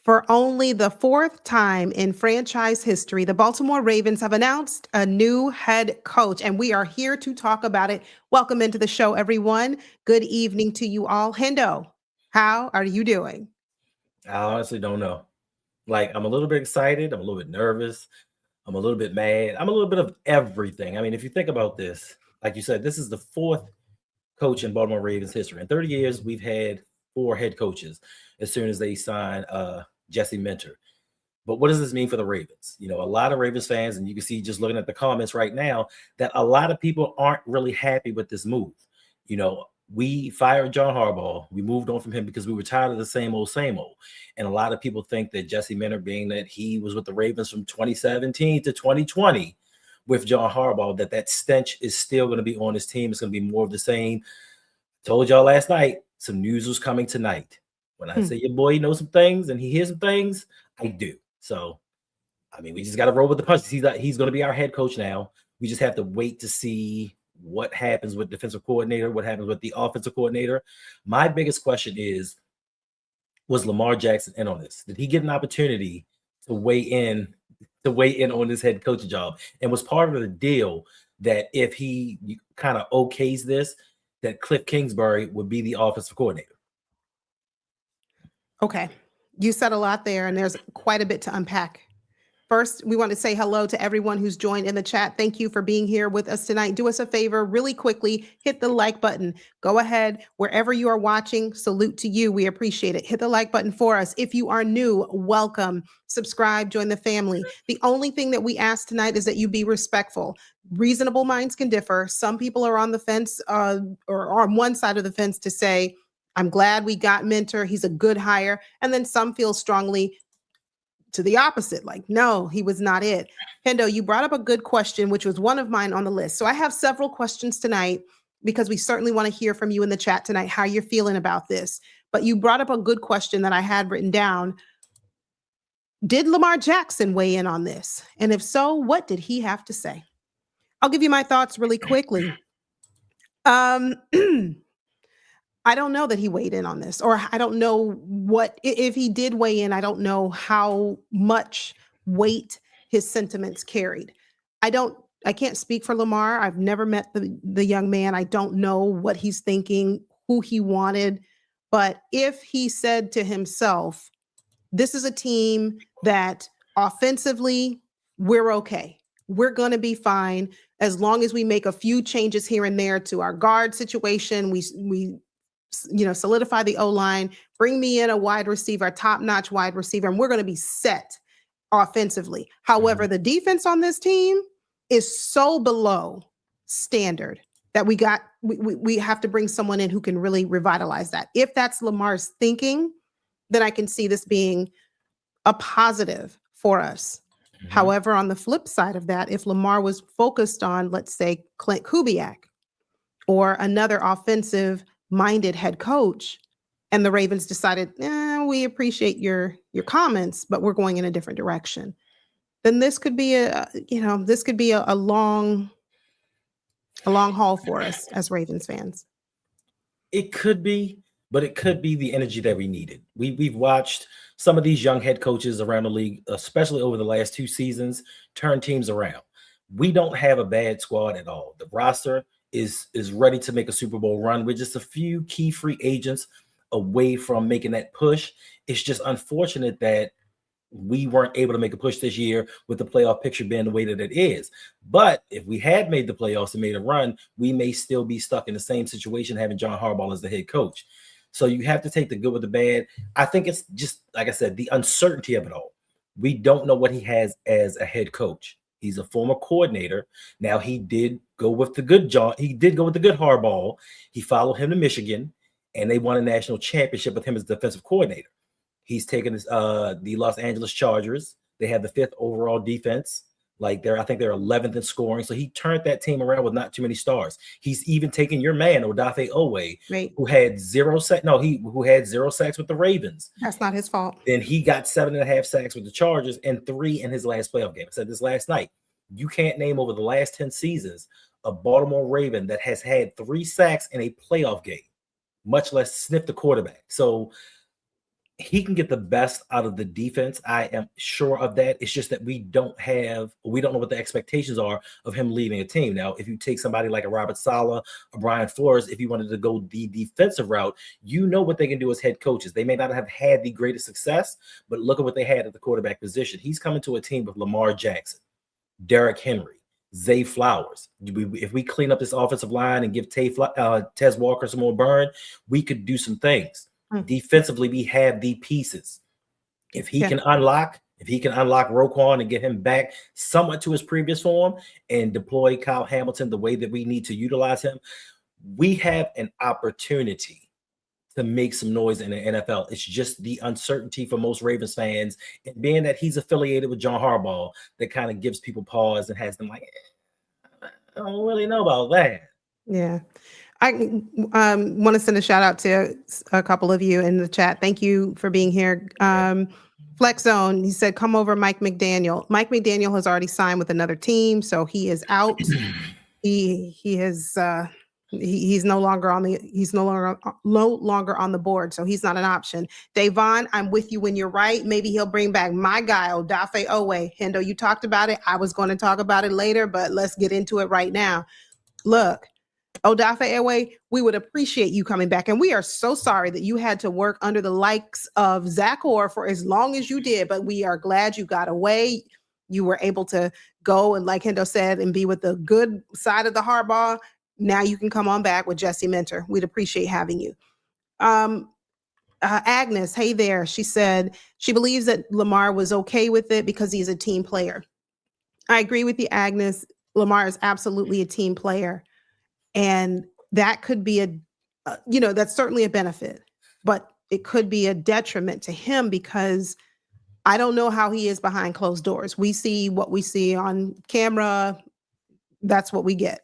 For only the fourth time in franchise history, the Baltimore Ravens have announced a new head coach, and we are here to talk about it. Welcome into the show, everyone. Good evening to you all. Hendo, how are you doing? I honestly don't know. Like, I'm a little bit excited. I'm a little bit nervous. I'm a little bit mad. I'm a little bit of everything. I mean, if you think about this, like you said, this is the fourth coach in Baltimore Ravens history. In 30 years, we've had four head coaches as soon as they signed Jesse Minter. But what does this mean for the Ravens? You know, a lot of Ravens fans, and you can see just looking at the comments right now, that a lot of people aren't really happy with this move. You know, we fired John Harbaugh. We moved on from him because we were tired of the same old, same old. And a lot of people think that Jesse Minter, being that he was with the Ravens from 2017 to 2020 with John Harbaugh, that stench is still going to be on his team. It's going to be more of the same. Told y'all last night, some news was coming tonight. When I say your boy knows some things and he hears some things, I do. So, I mean, we just got to roll with the punches. He's going to be our head coach now. We just have to wait to see what happens with defensive coordinator, what happens with the offensive coordinator. My biggest question is, was Lamar Jackson in on this? Did he get an opportunity to weigh in on this head coach job? And was part of the deal that if he kind of okays this, that Cliff Kingsbury would be the offensive coordinator? Okay. You said a lot there, and there's quite a bit to unpack. First, we want to say hello to everyone who's joined in the chat. Thank you for being here with us tonight. Do us a favor, really quickly, hit the like button. Go ahead, wherever you are watching, salute to you. We appreciate it. Hit the like button for us. If you are new, welcome. Subscribe, join the family. The only thing that we ask tonight is that you be respectful. Reasonable minds can differ. Some people are on the fence or on one side of the fence to say, I'm glad we got Minter. He's a good hire. And then some feel strongly to the opposite, like, no, he was not it. Hendo, you brought up a good question, which was one of mine on the list. So I have several questions tonight because we certainly want to hear from you in the chat tonight, how you're feeling about this. But you brought up a good question that I had written down. Did Lamar Jackson weigh in on this? And if so, what did he have to say? I'll give you my thoughts really quickly. I don't know that he weighed in on this, or I don't know what, if he did weigh in, I don't know how much weight his sentiments carried. I can't speak for Lamar. I've never met the young man. I don't know what he's thinking, who he wanted. But if he said to himself, this is a team that offensively, we're okay. We're going to be fine as long as we make a few changes here and there to our guard situation. We solidify the O-line, bring me in a wide receiver, a top-notch wide receiver, and we're going to be set offensively. However, the defense on this team is so below standard that we have to bring someone in who can really revitalize that. If that's Lamar's thinking, then I can see this being a positive for us. However, on the flip side of that, if Lamar was focused on, let's say, Clint Kubiak or another offensive-minded head coach, and the Ravens decided, we appreciate your comments, but we're going in a different direction, then this could be a long haul for us as Ravens fans. It could be, but it could be the energy that we needed. We've watched some of these young head coaches around the league, especially over the last two seasons, turn teams around. We don't have a bad squad at all. The roster is ready to make a Super Bowl run. We're just a few key free agents away from making that push. It's just unfortunate that we weren't able to make a push this year with the playoff picture being the way that it is. But if we had made the playoffs and made a run, we may still be stuck in the same situation having John Harbaugh as the head coach. So you have to take the good with the bad. I think it's just, like I said, the uncertainty of it all. We don't know what he has as a head coach. He's a former coordinator. Now, he did go with the good John. He did go with the good Harbaugh. He followed him to Michigan, and they won a national championship with him as defensive coordinator. He's taken the Los Angeles Chargers. They have the 5th overall defense. I think they're 11th in scoring. So he turned that team around with not too many stars. He's even taken your man, Odafe Oweh, right, who had 0 sacks. No, who had 0 sacks with the Ravens. That's not his fault. Then he got 7.5 sacks with the Chargers and 3 in his last playoff game. I said this last night. You can't name over the last 10 seasons a Baltimore Raven that has had 3 sacks in a playoff game, much less sniff the quarterback. So he can get the best out of the defense. I am sure of that. It's just that we don't know what the expectations are of him leading a team. Now, if you take somebody like a Robert Saleh or Brian Flores, if you wanted to go the defensive route, you know what they can do as head coaches. They may not have had the greatest success, but look at what they had at the quarterback position. He's coming to a team with Lamar Jackson, Derrick Henry, Zay Flowers. If we clean up this offensive line and give Tez Walker some more burn, we could do some things. Defensively, we have the pieces. If he can unlock Roquan and get him back somewhat to his previous form and deploy Kyle Hamilton the way that we need to utilize him, we have an opportunity to make some noise in the NFL. It's just the uncertainty for most Ravens fans, and being that he's affiliated with John Harbaugh, that kind of gives people pause and has them like, I don't really know about that. Yeah. I want to send a shout out to a couple of you in the chat. Thank you for being here. Flex Zone, he said, come over Mike McDaniel. Mike McDaniel has already signed with another team, so he is out. He's no longer on the board, so he's not an option. Davon, I'm with you when you're right. Maybe he'll bring back my guy, Odafe Owe. Hendo, you talked about it. I was going to talk about it later, but let's get into it right now. Look, Odafe Owe, we would appreciate you coming back. And we are so sorry that you had to work under the likes of Zach Orr for as long as you did, but we are glad you got away. You were able to go and, like Hendo said, and be with the good side of the Harbaugh. Now you can come on back with Jesse Minter. We'd appreciate having you. Agnes, hey there. She said she believes that Lamar was okay with it because he's a team player. I agree with you, Agnes. Lamar is absolutely a team player. And that could be that's certainly a benefit, but it could be a detriment to him because I don't know how he is behind closed doors. We see what we see on camera. That's what we get.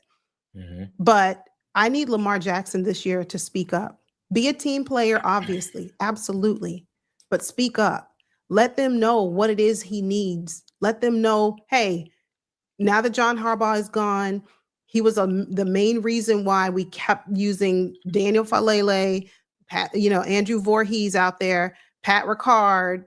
Mm-hmm. But I need Lamar Jackson this year to speak up. Be a team player, obviously. Absolutely. But speak up. Let them know what it is he needs. Let them know, hey, now that John Harbaugh is gone, he was the main reason why we kept using Daniel Falele, Andrew Voorhees out there, Pat Ricard.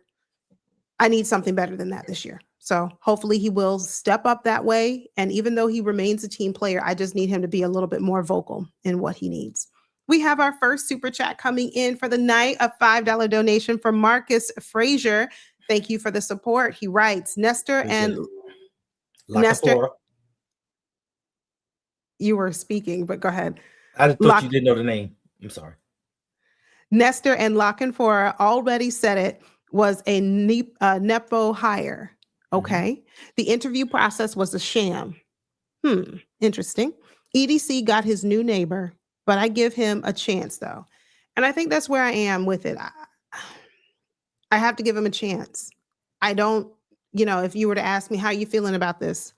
I need something better than that this year. So hopefully he will step up that way. And even though he remains a team player, I just need him to be a little bit more vocal in what he needs. We have our first super chat coming in for the night, a $5 donation from Marcus Frazier. Thank you for the support. He writes, Nestor. You were speaking, but go ahead. I just thought you didn't know the name. I'm sorry. Nestor and Lockenfora already said it was a Nepo hire. Okay. Mm-hmm. The interview process was a sham. Interesting. EDC got his new neighbor, but I give him a chance though. And I think that's where I am with it. I have to give him a chance. I don't, if you were to ask me, how are you feeling about this?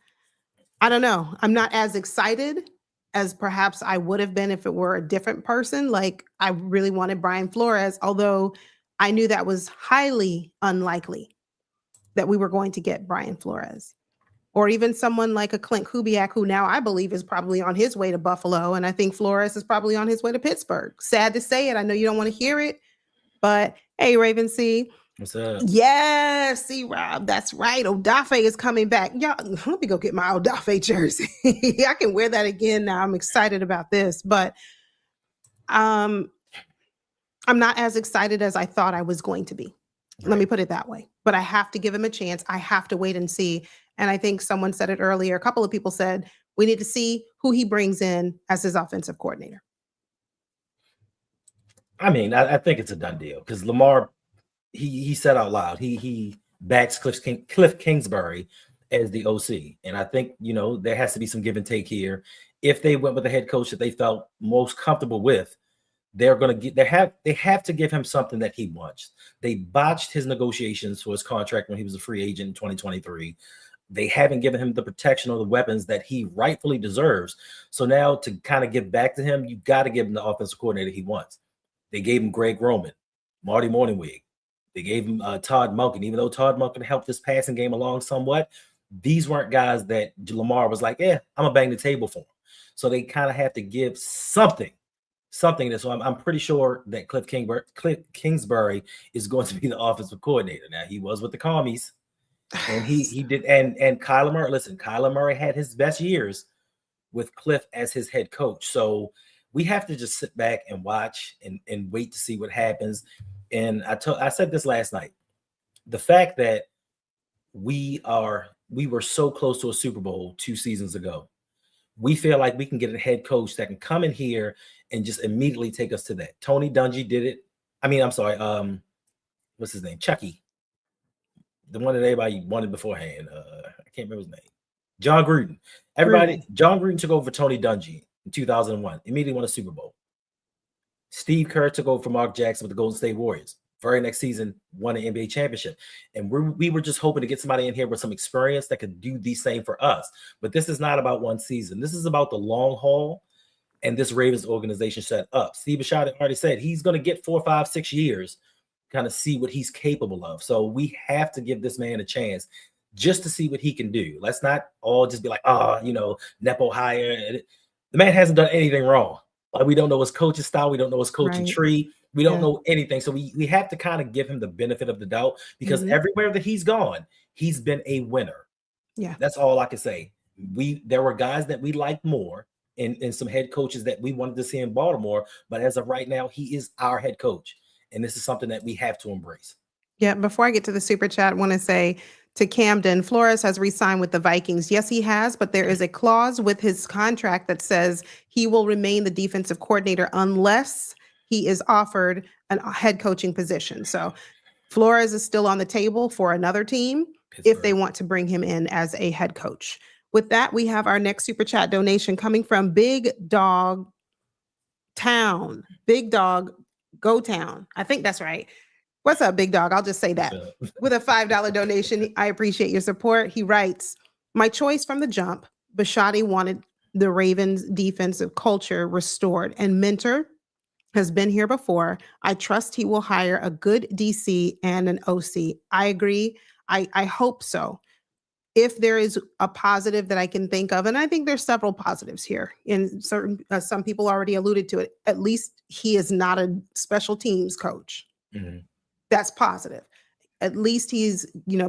I don't know. I'm not as excited as perhaps I would have been if it were a different person. Like I really wanted Brian Flores, although I knew that was highly unlikely that we were going to get Brian Flores, or even someone like a Clint Kubiak, who now I believe is probably on his way to Buffalo. And I think Flores is probably on his way to Pittsburgh. Sad to say it. I know you don't want to hear it, but hey, Raven C. What's up? Yes, see, Rob, that's right. Odafe is coming back. Y'all, let me go get my Odafe jersey. I can wear that again now. I'm excited about this, but I'm not as excited as I thought I was going to be. Right. Let me put it that way. But I have to give him a chance. I have to wait and see. And I think someone said it earlier. A couple of people said we need to see who he brings in as his offensive coordinator. I mean, I think it's a done deal because Lamar, he said out loud, he backs Cliff Kingsbury as the OC. And I think, there has to be some give and take here. If they went with the head coach that they felt most comfortable with, they're going to get, they have to give him something that he wants. They botched his negotiations for his contract when he was a free agent in 2023. They haven't given him the protection or the weapons that he rightfully deserves. So now to kind of give back to him, you got to give him the offensive coordinator he wants. They gave him Greg Roman, Marty Morningwig. They gave him Todd Monken. Even though Todd Monken helped this passing game along somewhat, these weren't guys that Lamar was like, I'm going to bang the table for him. So they kind of have to give something something that. So I'm pretty sure that Cliff Kingsbury is going to be the offensive coordinator. Now he was with the commies, and he did. And Kyler Murray. Listen, Kyler Murray had his best years with Cliff as his head coach. So we have to just sit back and watch and wait to see what happens. And I said this last night. The fact that we were so close to a Super Bowl 2 seasons ago. We feel like we can get a head coach that can come in here and just immediately take us to that. Tony Dungy did it. I mean, I'm sorry. What's his name? Chucky, the one that everybody wanted beforehand. I can't remember his name. John Gruden. John Gruden took over for Tony Dungy in 2001. Immediately won a Super Bowl. Steve Kerr took over for Mark Jackson with the Golden State Warriors. Very next season, won an NBA championship. And we were just hoping to get somebody in here with some experience that could do the same for us. But this is not about one season. This is about the long haul, and this Ravens organization set up. Steve Bisciotti already said he's going to get 4, 5, 6 years, kind of see what he's capable of. So we have to give this man a chance just to see what he can do. Let's not all just be like, Nepo hire. The man hasn't done anything wrong. Like, we don't know his coaching style. We don't know his coaching tree. We don't know anything. So we have to kind of give him the benefit of the doubt, because everywhere that he's gone, he's been a winner. Yeah. That's all I can say. There were guys that we liked more and some head coaches that we wanted to see in Baltimore. But as of right now, he is our head coach. And this is something that we have to embrace. Yeah. Before I get to the super chat, I want to say to Camden, Flores has re-signed with the Vikings. Yes, he has, but there is a clause with his contract that says he will remain the defensive coordinator unless he is offered a head coaching position. So Flores is still on the table for another team if they want to bring him in as a head coach. With that, we have our next super chat donation coming from Big Dog Town. Big Dog Go Town. I think that's right. What's up, Big Dog? I'll just say that. With a $5 donation, I appreciate your support. He writes, my choice from the jump, Bisciotti wanted the Ravens defensive culture restored, and Mentor has been here before. I trust he will hire a good DC and an OC. I agree. I hope so. If there is a positive that I can think of, and I think there's several positives here, and some people already alluded to it, at least he is not a special teams coach. Mm-hmm. That's positive. At least he's,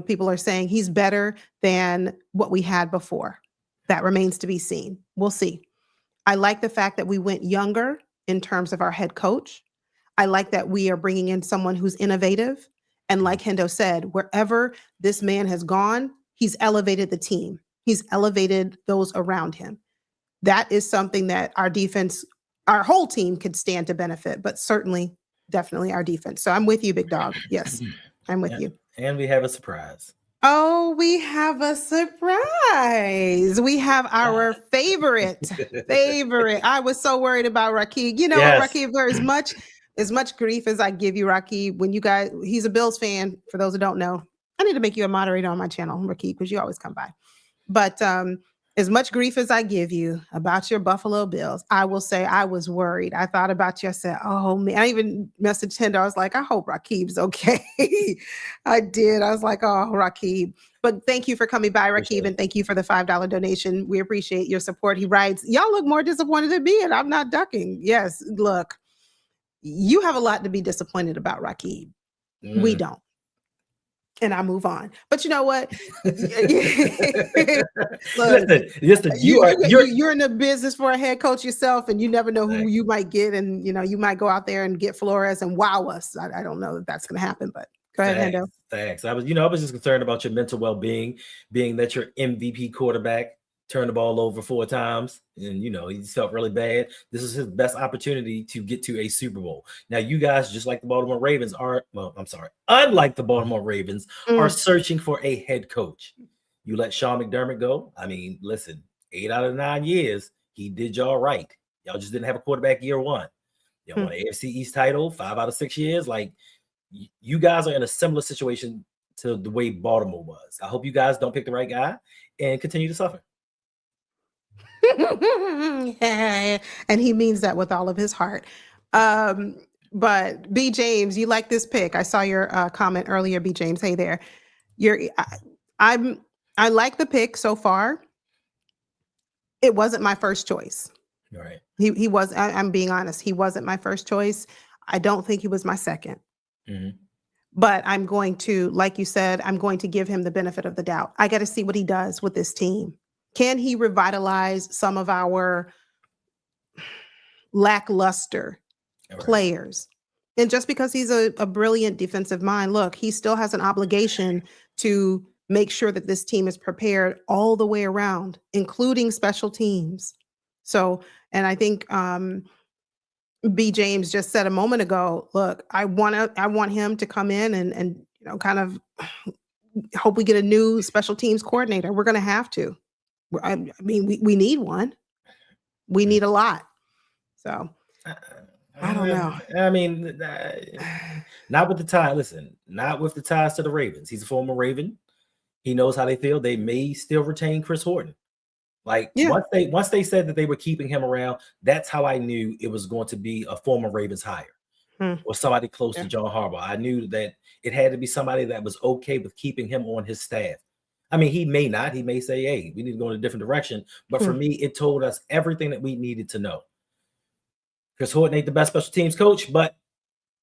people are saying he's better than what we had before. That remains to be seen. We'll see. I like the fact that we went younger in terms of our head coach. I like that we are bringing in someone who's innovative. And like Hendo said, wherever this man has gone, he's elevated the team. He's elevated those around him. That is something that our defense, our whole team could stand to benefit, but certainly, definitely our defense. So I'm with you, Big Dog. Yes, I'm with you. And we have a surprise. Oh, we have a surprise. We have our favorite. I was so worried about Rakib. You know what, Rakib, for as much grief as I give you, Rakib, when you guys, he's a Bills fan, for those who don't know. I need to make you a moderator on my channel, Rakib, because you always come by. But as much grief as I give you about your Buffalo Bills, I will say I was worried. I thought about you. I said, oh, man. I even messaged Tinder. I was like, I hope Rakib's okay. I did. I was like, oh, Rakib. But thank you for coming by, Rakib, and thank you for the $5 donation. We appreciate your support. He writes, y'all look more disappointed than me, and I'm not ducking. Yes, look, you have a lot to be disappointed about, Rakib. We don't. And I move on. But you know what? Look, listen, you're in the business for a head coach yourself, and you never know who you might get. And, you might go out there and get Flores and wow us. I don't know if that's going to happen, but go ahead, Hendo. Thanks. I was just concerned about your mental well-being, being that your MVP quarterback turned the ball over 4 times, and he felt really bad. This is his best opportunity to get to a Super Bowl. Now, you guys, just like the Baltimore Ravens, unlike the Baltimore Ravens, are searching for a head coach. You let Sean McDermott go. I mean, listen, 8 out of 9 years, he did y'all right. Y'all just didn't have a quarterback year 1. Y'all won an AFC East title 5 out of 6 years. Like, you guys are in a similar situation to the way Baltimore was. I hope you guys don't pick the right guy and continue to suffer. And he means that with all of his heart. But B. James, you like this pick. I saw your comment earlier, B. James. Hey there. I like the pick so far. It wasn't my first choice. Right. He was. I'm being honest. He wasn't my first choice. I don't think he was my second. Hmm. But I'm going to, like you said, I'm going to give him the benefit of the doubt. I got to see what he does with this team. Can he revitalize some of our lackluster All right. players? And just because he's a brilliant defensive mind, look, he still has an obligation to make sure that this team is prepared all the way around, including special teams. So, and I think B. James just said a moment ago, look, I want him to come in and kind of hope we get a new special teams coordinator. We're going to have to. I mean, we need one. We need a lot. So I don't know. I mean, not with the tie. Listen, not with the ties to the Ravens. He's a former Raven. He knows how they feel. They may still retain Chris Horton. Like Yeah. once they said that they were keeping him around, that's how I knew it was going to be a former Ravens hire or somebody close to John Harbaugh. I knew that it had to be somebody that was okay with keeping him on his staff. I mean, he may not. He may say, "Hey, we need to go in a different direction." But for me, it told us everything that we needed to know. Chris Horton ain't the best special teams coach, but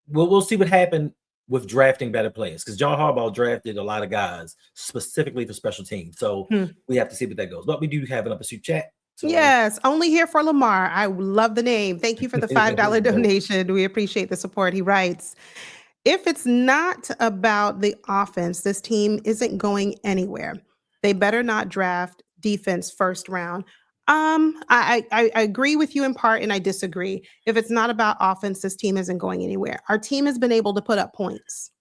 we'll see what happened with drafting better players because John Harbaugh drafted a lot of guys specifically for special teams. So we have to see what that goes. But we do have an upper suit chat. So Yes, only here for Lamar. I love the name. Thank you for the $5 donation. We appreciate the support. He writes, if it's not about the offense, this team isn't going anywhere. They better not draft defense first round. I agree with you in part, and I disagree. If it's not about offense, this team isn't going anywhere. Our team has been able to put up points.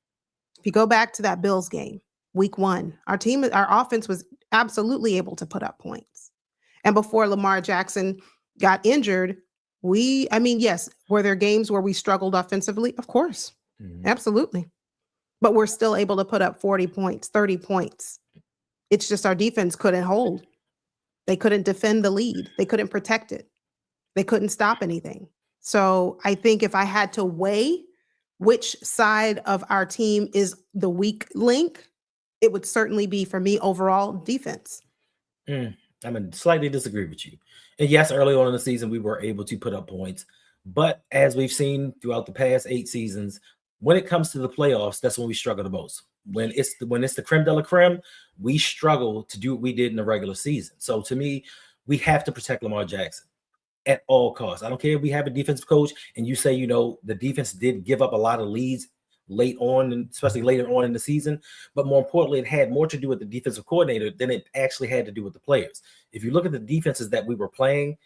If you go back to that Bills game, week 1, our offense was absolutely able to put up points. And before Lamar Jackson got injured, yes, were there games where we struggled offensively? Of course. Absolutely. But we're still able to put up 40 points, 30 points. It's just our defense couldn't hold. They couldn't defend the lead. They couldn't protect it. They couldn't stop anything. So I think if I had to weigh which side of our team is the weak link, it would certainly be, for me, overall defense. I'm going to slightly disagree with you. And yes, early on in the season, we were able to put up points. But as we've seen throughout the past 8 seasons, when it comes to the playoffs, that's when we struggle the most. When it's the creme de la creme, we struggle to do what we did in the regular season. So to me, we have to protect Lamar Jackson at all costs. I don't care if we have a defensive coach and you say, the defense did give up a lot of leads late on, and especially later on in the season. But more importantly, it had more to do with the defensive coordinator than it actually had to do with the players. If you look at the defenses that we were playing,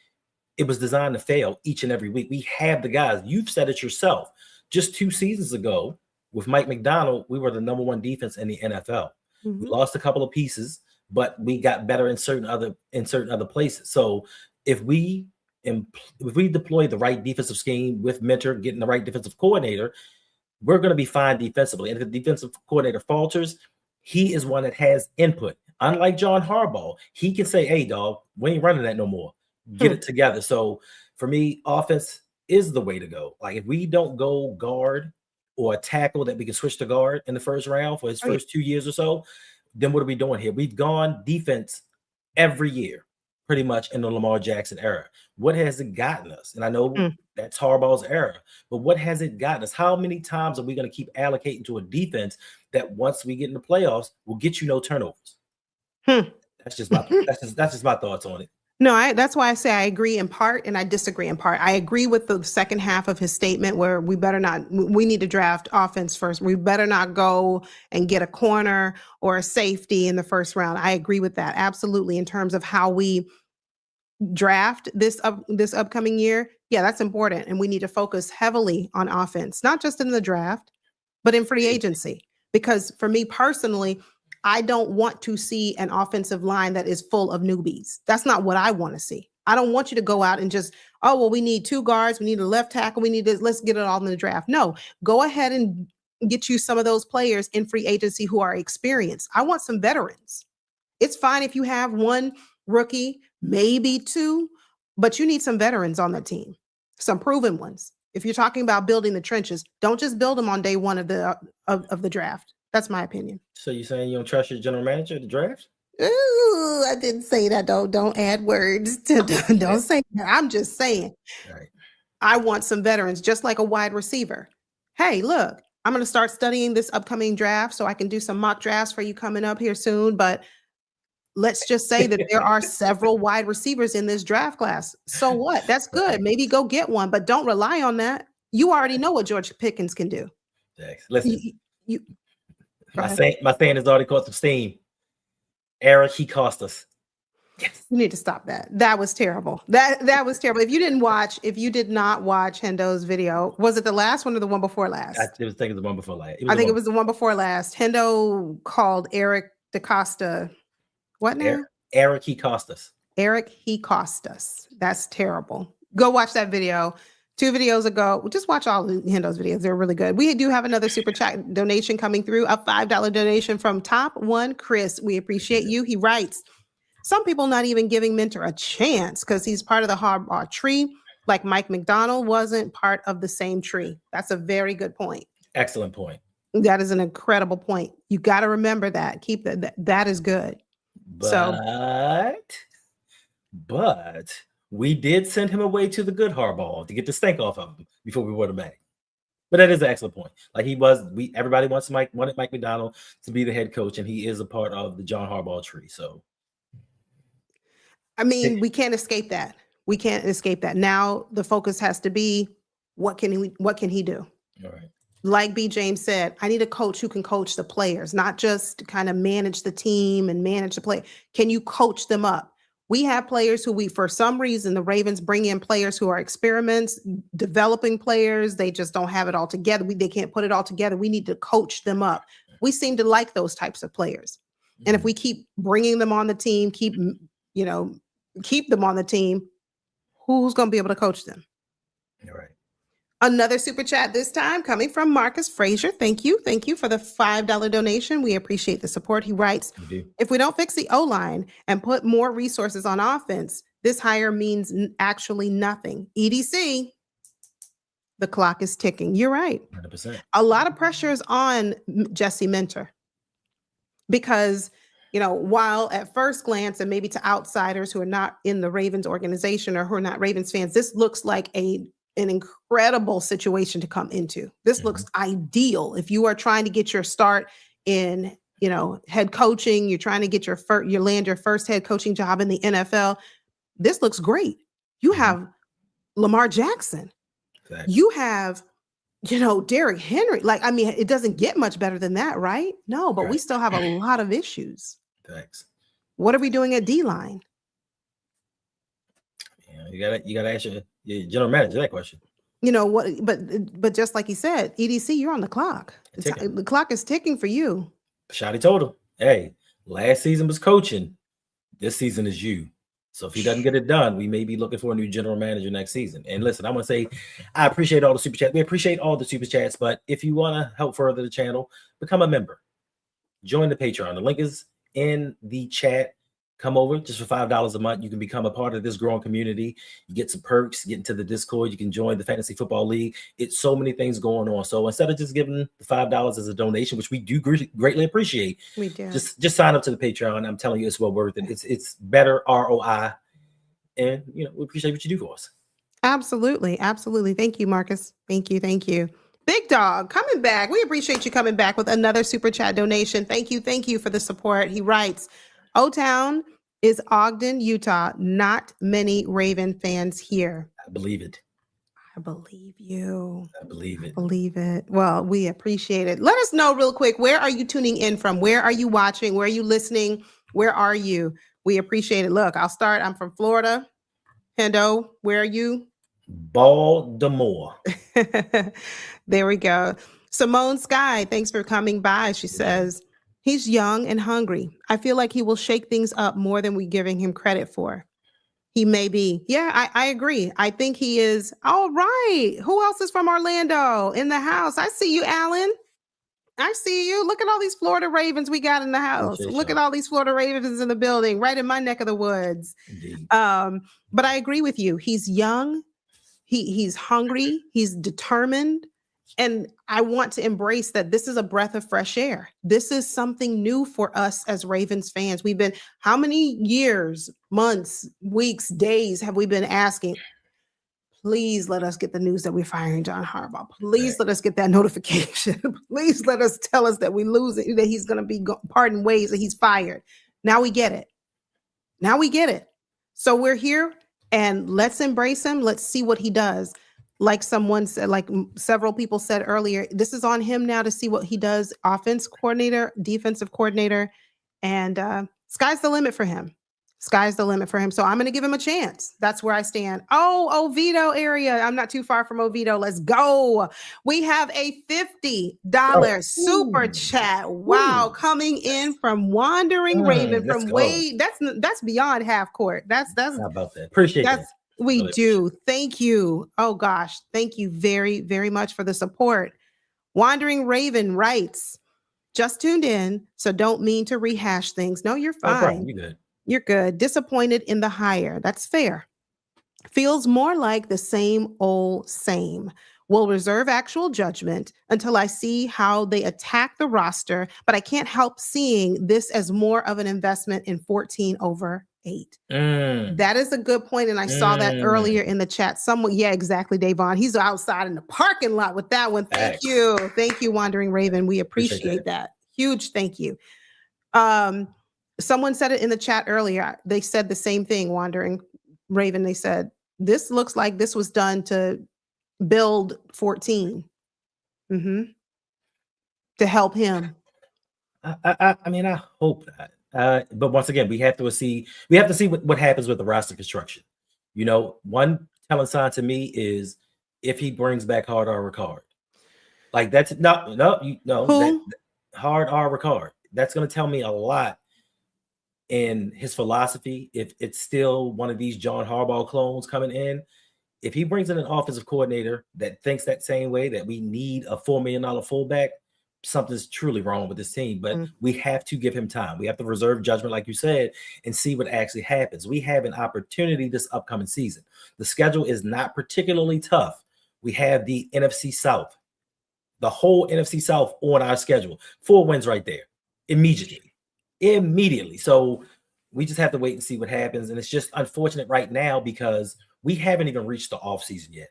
it was designed to fail each and every week. We have the guys. You've said it yourself. Just 2 seasons ago with Mike McDonald, we were the number 1 defense in the NFL. We lost a couple of pieces, but we got better in certain other places. So if we deploy the right defensive scheme with Mentor, getting the right defensive coordinator, we're going to be fine defensively. And if the defensive coordinator falters, he is one that has input. Unlike John Harbaugh, he can say, "Hey, dog, we ain't running that no more. Get it together." So for me, offense is the way to go. Like if we don't go guard or a tackle that we can switch to guard in the first round for his first 2 years or so, then what are we doing here? We've gone defense every year, pretty much in the Lamar Jackson era. What has it gotten us? And I know that's Harbaugh's era, but what has it gotten us? How many times are we going to keep allocating to a defense that once we get in the playoffs will get you no turnovers? That's just my thoughts on it. No, that's why I say I agree in part and I disagree in part. I agree with the second half of his statement where we need to draft offense first. We better not go and get a corner or a safety in the first round. I agree with that. Absolutely. In terms of how we draft this upcoming year. Yeah, that's important. And we need to focus heavily on offense, not just in the draft, but in free agency. Because for me personally, I don't want to see an offensive line that is full of newbies. That's not what I want to see. I don't want you to go out and just, we need 2 guards, we need a left tackle, we need this, let's get it all in the draft. No, go ahead and get you some of those players in free agency who are experienced. I want some veterans. It's fine if you have 1 rookie, maybe 2, but you need some veterans on the team, some proven ones. If you're talking about building the trenches, don't just build them on day 1 of the draft. That's my opinion. So you're saying you don't trust your general manager to draft? Ooh, I didn't say that. Don't add words. Don't say that. I'm just saying. Right. I want some veterans, just like a wide receiver. Hey, look, I'm going to start studying this upcoming draft so I can do some mock drafts for you coming up here soon. But let's just say that there are several wide receivers in this draft class. So what? That's good. Right. Maybe go get one, but don't rely on that. You already know what George Pickens can do. Listen, You, my saying has already caught some steam. Eric, he cost us. Yes. You need to stop that. That was terrible. That was terrible. If you did not watch Hendo's video, was it the last one or the one before last? I think it was the one before last. I think it was the one before last. Hendo called Eric DeCosta. What now? Eric, he cost us. Eric, he cost us. That's terrible. Go watch that video. 2 videos ago, just watch all of Hendo's videos. They're really good. We do have another super chat donation coming through, a $5 donation from Top One Chris. We appreciate you. He writes, some people not even giving Mentor a chance because he's part of the Harbaugh tree, like Mike McDonald wasn't part of the same tree. That's a very good point. Excellent point. That is an incredible point. You got to remember that. Keep that is good. But we did send him away to the good Harbaugh to get the stink off of him before we brought him back. But that is an excellent point. Like everybody wanted Mike McDonald to be the head coach, and he is a part of the John Harbaugh tree. So, I mean, we can't escape that. We can't escape that. Now the focus has to be what can he do? All right. Like B. James said, I need a coach who can coach the players, not just kind of manage the team and manage the play. Can you coach them up? We have players who for some reason, the Ravens bring in players who are experiments, developing players. They just don't have it all together. They can't put it all together. We need to coach them up. We seem to like those types of players. Mm-hmm. And if we keep bringing them on the team, keep them on the team, who's going to be able to coach them? All right. Another super chat this time coming from Marcus Frazier. Thank you. Thank you for the $5 donation. We appreciate the support. He writes, if we don't fix the O-line and put more resources on offense, this hire means actually nothing. EDC, the clock is ticking. You're right. 100%. A lot of pressure is on Jesse Mentor because, while at first glance and maybe to outsiders who are not in the Ravens organization or who are not Ravens fans, this looks like an incredible situation to come into. This looks ideal. If you are trying to get your start in, head coaching, you're trying to get land your first head coaching job in the NFL. This looks great. You have Lamar Jackson. Exactly. You have, Derrick Henry. It doesn't get much better than that, right? No, but we still have a lot of issues. Thanks. What are we doing at D-line? Yeah, you gotta ask your general manager that question. But just like he said, EDC, you're on the clock. The clock is ticking for you. Shotty told him, hey, last season was coaching. This season is you. So if he doesn't get it done, we may be looking for a new general manager next season. And listen, I want to say, I appreciate all the super chats. We appreciate all the super chats. But if you want to help further the channel, become a member. Join the Patreon. The link is in the chat. Come over just for $5 a month. You can become a part of this growing community. You get some perks, get into the Discord. You can join the Fantasy Football League. It's so many things going on. So instead of just giving the $5 as a donation, which we do greatly appreciate, we do. Just sign up to the Patreon. I'm telling you, it's well worth it. It's better ROI, and we appreciate what you do for us. Absolutely, absolutely. Thank you, Marcus. Thank you. Big Dog coming back. We appreciate you coming back with another super chat donation. Thank you for the support. He writes, O-Town is Ogden, Utah. Not many Raven fans here. I believe it. I believe you. I believe it. Believe it. Well, we appreciate it. Let us know real quick. Where are you tuning in from? Where are you watching? Where are you listening? Where are you? We appreciate it. Look, I'll start. I'm from Florida. Hendo, where are you? Baltimore. There we go. Simone Sky, thanks for coming by. She says, he's young and hungry. I feel like he will shake things up more than we're giving him credit for. He may be. Yeah, I agree. I think he is. All right. Who else is from Orlando in the house? I see you, Alan. I see you. Look at all these Florida Ravens we got in the house. Look at all these Florida Ravens in the building, right in my neck of the woods. Indeed. But I agree with you. He's young. He's hungry. He's determined. And I want to embrace that this is a breath of fresh air. This is something new for us as Ravens fans. We've been, how many years, months, weeks, days have we been asking, please let us get the news that we're firing John Harbaugh. Please let us get that notification. Please let us tell us that we lose it, that he's going to be parting ways, that he's fired. Now we get it. Now we get it. So we're here and let's embrace him. Let's see what he does. Like someone said, like several people said earlier, this is on him now to see what he does. Offense coordinator, defensive coordinator, and sky's the limit for him. Sky's the limit for him. So I'm going to give him a chance. That's where I stand. Oh, Oviedo area. I'm not too far from Oviedo. Let's go. We have a $50 super chat. Wow. Coming in from Wandering Raven from Wade. That's beyond half court. That's how about that? Appreciate that. We really do. Thank you. Oh gosh. Thank you very, very much for the support. Wandering Raven writes, just tuned in, so don't mean to rehash things. No, you're fine. No problem. You're good. You're good. Disappointed in the hire. That's fair. Feels more like the same old same. Will reserve actual judgment until I see how they attack the roster, but I can't help seeing this as more of an investment in 14/8. That is a good point, and I saw that earlier in the chat. Someone, yeah, exactly, Davon. He's outside in the parking lot with that one. Thank you. Thank you, Wandering Raven. We appreciate that. Huge thank you. Someone said it in the chat earlier. They said the same thing, Wandering Raven. They said, this looks like this was done to build 14 to help him. I mean, I hope not. But once again, we have to see what happens with the roster construction. You know, one telling sign to me is if he brings back Hard R. Ricard. Like that's Hard R. Ricard. That's going to tell me a lot in his philosophy. If it's still one of these John Harbaugh clones coming in, if he brings in an offensive coordinator that thinks that same way, that we need a $4 million fullback, something's truly wrong with this team. But we have to give him time. We have to reserve judgment, like you said, and see what actually happens. We have an opportunity this upcoming season. The schedule is not particularly tough. We have the NFC South, the whole NFC South on our schedule. 4 wins right there, immediately. So we just have to wait and see what happens. And it's just unfortunate right now because we haven't even reached the offseason yet.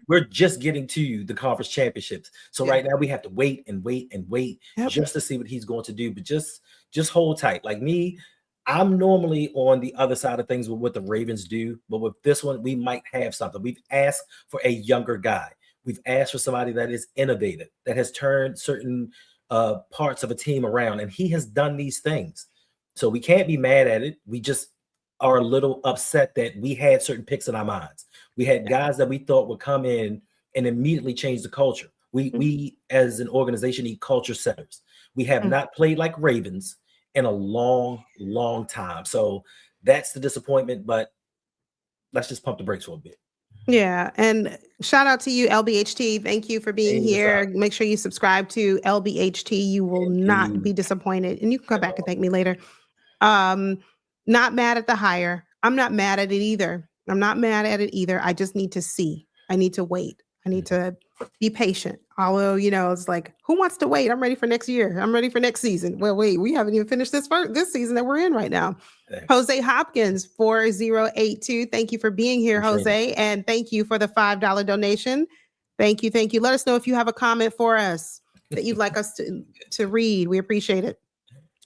We're just getting to the conference championships. So right now we have to wait just to see what he's going to do. But just hold tight. Like me, I'm normally on the other side of things with what the Ravens do. But with this one, we might have something. We've asked for a younger guy. We've asked for somebody that is innovative, that has turned certain parts of a team around. And he has done these things. So we can't be mad at it. We just are a little upset that we had certain picks in our minds. We had guys that we thought would come in and immediately change the culture. We as an organization need culture setters. We have not played like Ravens in a long, long time. So that's the disappointment, but let's just pump the brakes for a bit. Yeah. And shout out to you, LBHT. Thank you for being here. Make sure you subscribe to LBHT. You will not be disappointed. And you can come back and thank me later. Not mad at the hire. I'm not mad at it either. I just need to see. I need to wait. I need to be patient. Although, it's like, who wants to wait? I'm ready for next year. I'm ready for next season. Well, wait, we haven't even finished this season that we're in right now. Thanks. Jose Hopkins, 4082. Thank you for being here, Jose. And thank you for the $5 donation. Thank you. Let us know if you have a comment for us that you'd like us to read. We appreciate it.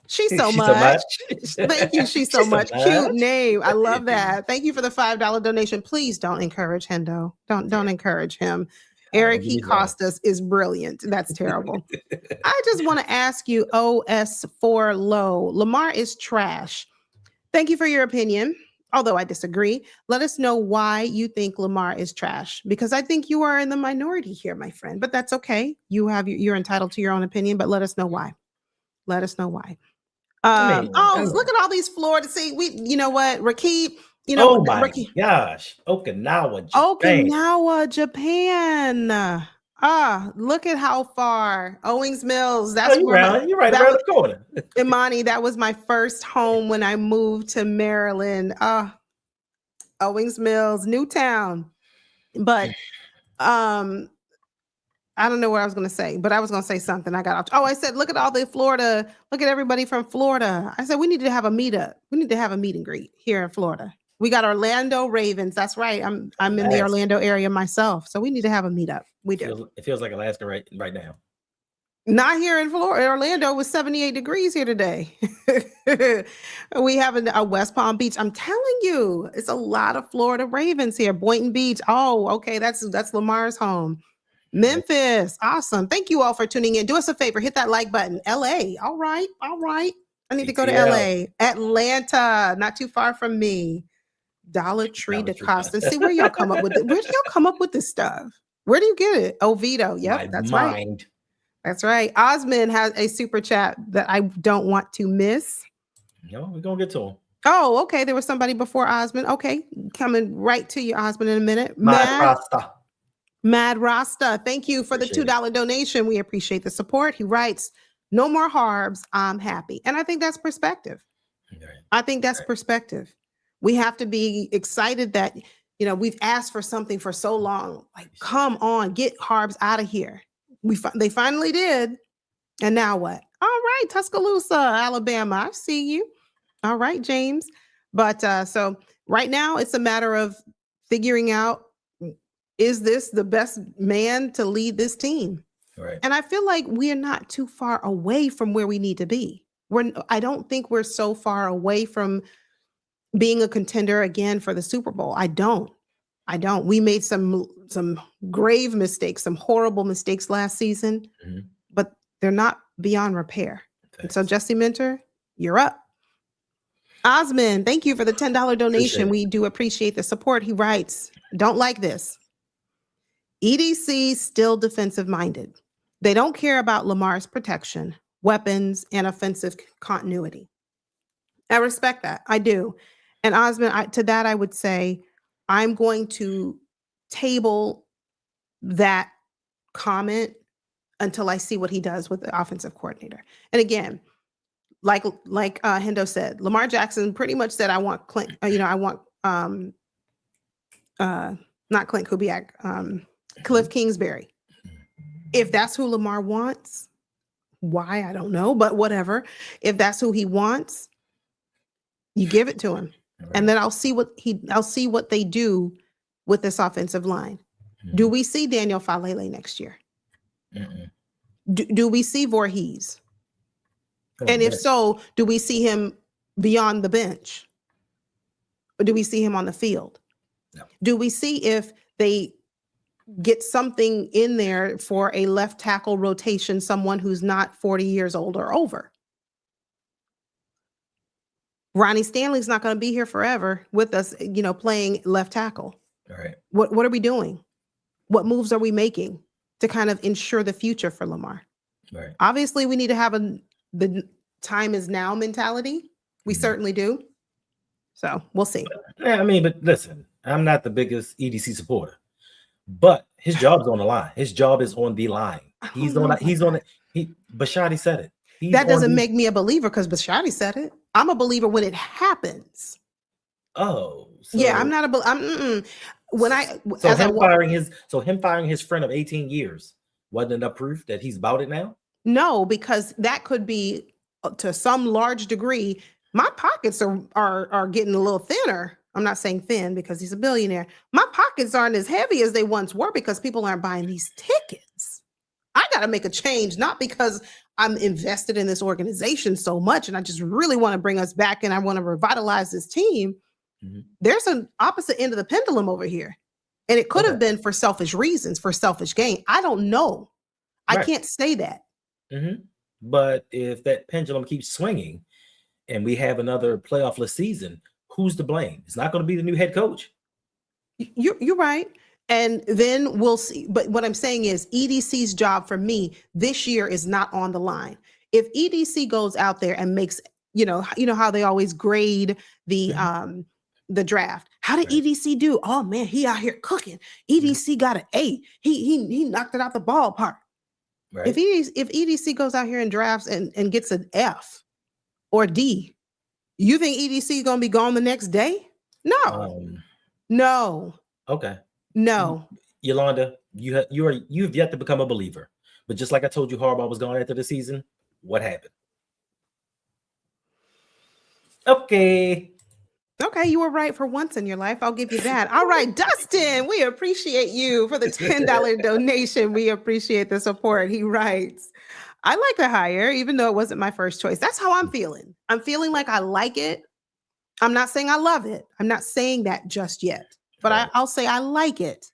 She's so much. Thank you. She's so much. Cute name. I love that. Thank you for the $5 donation. Please don't encourage Hendo. Don't encourage him. Eric, he cost us is brilliant. That's terrible. I just want to ask you, OS4 Low. Lamar is trash. Thank you for your opinion. Although I disagree, let us know why you think Lamar is trash, because I think you are in the minority here, my friend, but that's okay. You're entitled to your own opinion, but let us know why. Look at all these Florida. See, you know what, Rakib, gosh, Okinawa, Japan. Look at how far. Owings Mills. That's you're right around the corner. Imani, that was my first home when I moved to Maryland. Owings Mills, Newtown. But I don't know what I was going to say, but I was going to say something. I got off. Oh, I said, look at all the Florida. Look at everybody from Florida. I said, we need to have a meetup. We need to have a meet and greet here in Florida. We got Orlando Ravens. That's right. I'm in the Orlando area myself. So we need to have a meetup. We do. It feels like Alaska right now. Not here in Florida. Orlando was 78 degrees here today. We have a West Palm Beach. I'm telling you, it's a lot of Florida Ravens here. Boynton Beach. Oh, okay. That's Lamar's home. Memphis. Awesome. Thank you all for tuning in. Do us a favor. Hit that like button. LA. All right. I need to go to LA. Atlanta. Not too far from me. Dollar Tree DeCosta. See where y'all come up with it. Where do y'all come up with this stuff? Where do you get it? Oviedo. Yep. That's right. That's right. Osmond has a super chat that I don't want to miss. No, we're going to get to him. Oh, okay. There was somebody before Osmond. Okay. Coming right to you, Osmond, in a minute. Mad Rasta. Thank you for the $2 donation. We appreciate the support. He writes, no more harbs. I'm happy. And I think that's perspective. I think that's perspective. We have to be excited that, we've asked for something for so long. Like, come on, get harbs out of here. They finally did. And now what? All right, Tuscaloosa, Alabama. I see you. All right, James. But so right now it's a matter of figuring out, is this the best man to lead this team? Right. And I feel like we are not too far away from where we need to be. I don't think we're so far away from being a contender again for the Super Bowl. I don't. We made some grave mistakes, some horrible mistakes last season, but they're not beyond repair. And so, Jesse Minter, you're up. Osmond, thank you for the $10 donation. We do appreciate the support. He writes, don't like this. EDC still defensive minded. They don't care about Lamar's protection, weapons, and offensive continuity. I respect that. I do. And Osmond, to that, I would say, I'm going to table that comment until I see what he does with the offensive coordinator. And again, like Hendo said, Lamar Jackson pretty much said, I want Clint, not Clint Kubiak, Cliff Kingsbury. If that's who Lamar wants, why, I don't know, but whatever. If that's who he wants, you give it to him. Right. And then I'll see what they do with this offensive line. Do we see Daniel Falele next year? Do we see Voorhees? And if so, do we see him beyond the bench? Or do we see him on the field? No. Do we see if they get something in there for a left tackle rotation, someone who's not 40 years old or over? Ronnie Stanley's not going to be here forever with us, playing left tackle. All right. What are we doing? What moves are we making to kind of ensure the future for Lamar? Right. Obviously, we need to have the time is now mentality. We certainly do. So we'll see. Yeah, but listen, I'm not the biggest EDC supporter, but his job's on the line. His job is on the line. Bashotti said it. That doesn't make me a believer because Bashotti said it. I'm a believer when it happens. Oh, yeah, I'm not him firing his friend of 18 years wasn't enough proof that he's about it now? No, because that could be to some large degree. My pockets are getting a little thinner. I'm not saying thin because he's a billionaire. My pockets aren't as heavy as they once were because people aren't buying these tickets. I got to make a change, not because I'm invested in this organization so much and I just really want to bring us back and I want to revitalize this team. There's an opposite end of the pendulum over here. And it could have been for selfish reasons, for selfish gain. I don't know. I can't say that. But if that pendulum keeps swinging and we have another playoff-less season, who's to blame? It's not going to be the new head coach. You're right. And then we'll see. But what I'm saying is EDC's job for me this year is not on the line. If EDC goes out there and makes, how they always grade the draft. How did EDC do? Oh man, he out here cooking. EDC got an A. He knocked it out the ballpark. Right. If EDC goes out here and drafts and gets an F or D, you think EDC is going to be gone the next day? No. No. Okay. No. Yolanda, You've yet to become a believer. But just like I told you, Harbaugh was going after the season. What happened? Okay. Okay, you were right for once in your life. I'll give you that. All right, Dustin, we appreciate you for the $10 donation. We appreciate the support. He writes, I like the hire, even though it wasn't my first choice. That's how I'm feeling. I'm feeling like I like it. I'm not saying I love it. I'm not saying that just yet, but Right. I'll say I like it.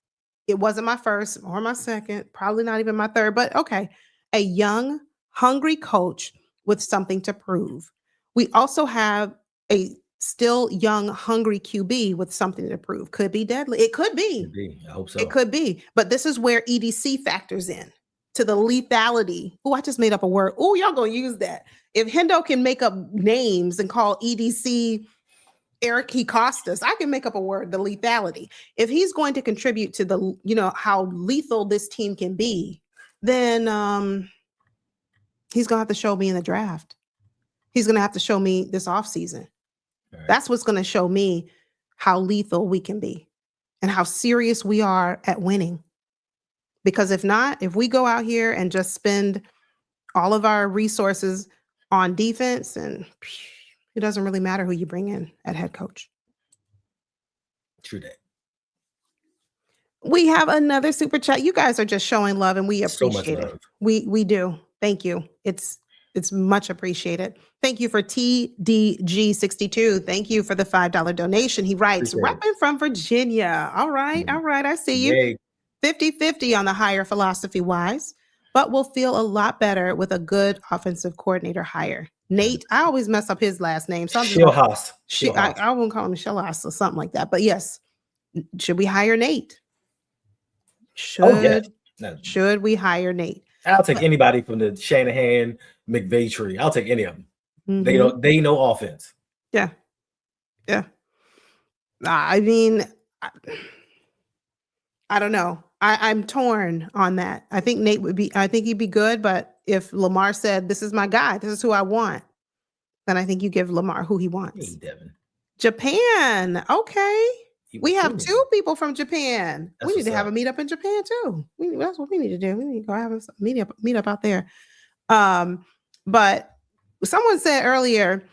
It wasn't my first or my second, probably not even my third, but okay. A young, hungry coach with something to prove. We also have a still young, hungry QB with something to prove. Could be deadly. It could Could be. be. I hope It so. could be. But this is where EDC factors in to the lethality. Oh, I just made up a word. Oh, y'all gonna use that. If Hendo can make up names and call EDC Eric Costas, I can make up a word, the lethality. If he's going to contribute to the, how lethal this team can be, then he's gonna have to show me in the draft. He's gonna have to show me this offseason. Right. That's what's gonna show me how lethal we can be and how serious we are at winning. Because if not, if we go out here and just spend all of our resources on defense, and it doesn't really matter who you bring in at head coach. True that. We have another super chat. You guys are just showing love, and we So much appreciate it. love. We do. Thank you. It's much appreciated. Thank you for TDG62. Thank you for the $5 donation. He writes, Appreciate it. repping from Virginia. All right. All right. I see you. Yay. 50-50 on the hire philosophy wise, but we'll feel a lot better with a good offensive coordinator hire. Nate, I always mess up his last name. So I'm just Shilhaas. I won't call him Shilhaas or something like that. But yes, should we hire Nate? Should we hire Nate? I'll take anybody from the Shanahan McVay tree. I'll take any of them. Mm-hmm. They know offense. Yeah. I mean, I don't know. I'm torn on that. I think he'd be good, but if Lamar said, this is my guy, this is who I want, then I think you give Lamar who he wants. Hey, Devin. Japan. Okay. We have 2 people from Japan. We need to have a meetup in Japan too. That's what we need to do. We need to go have a meetup out there. But someone said earlier,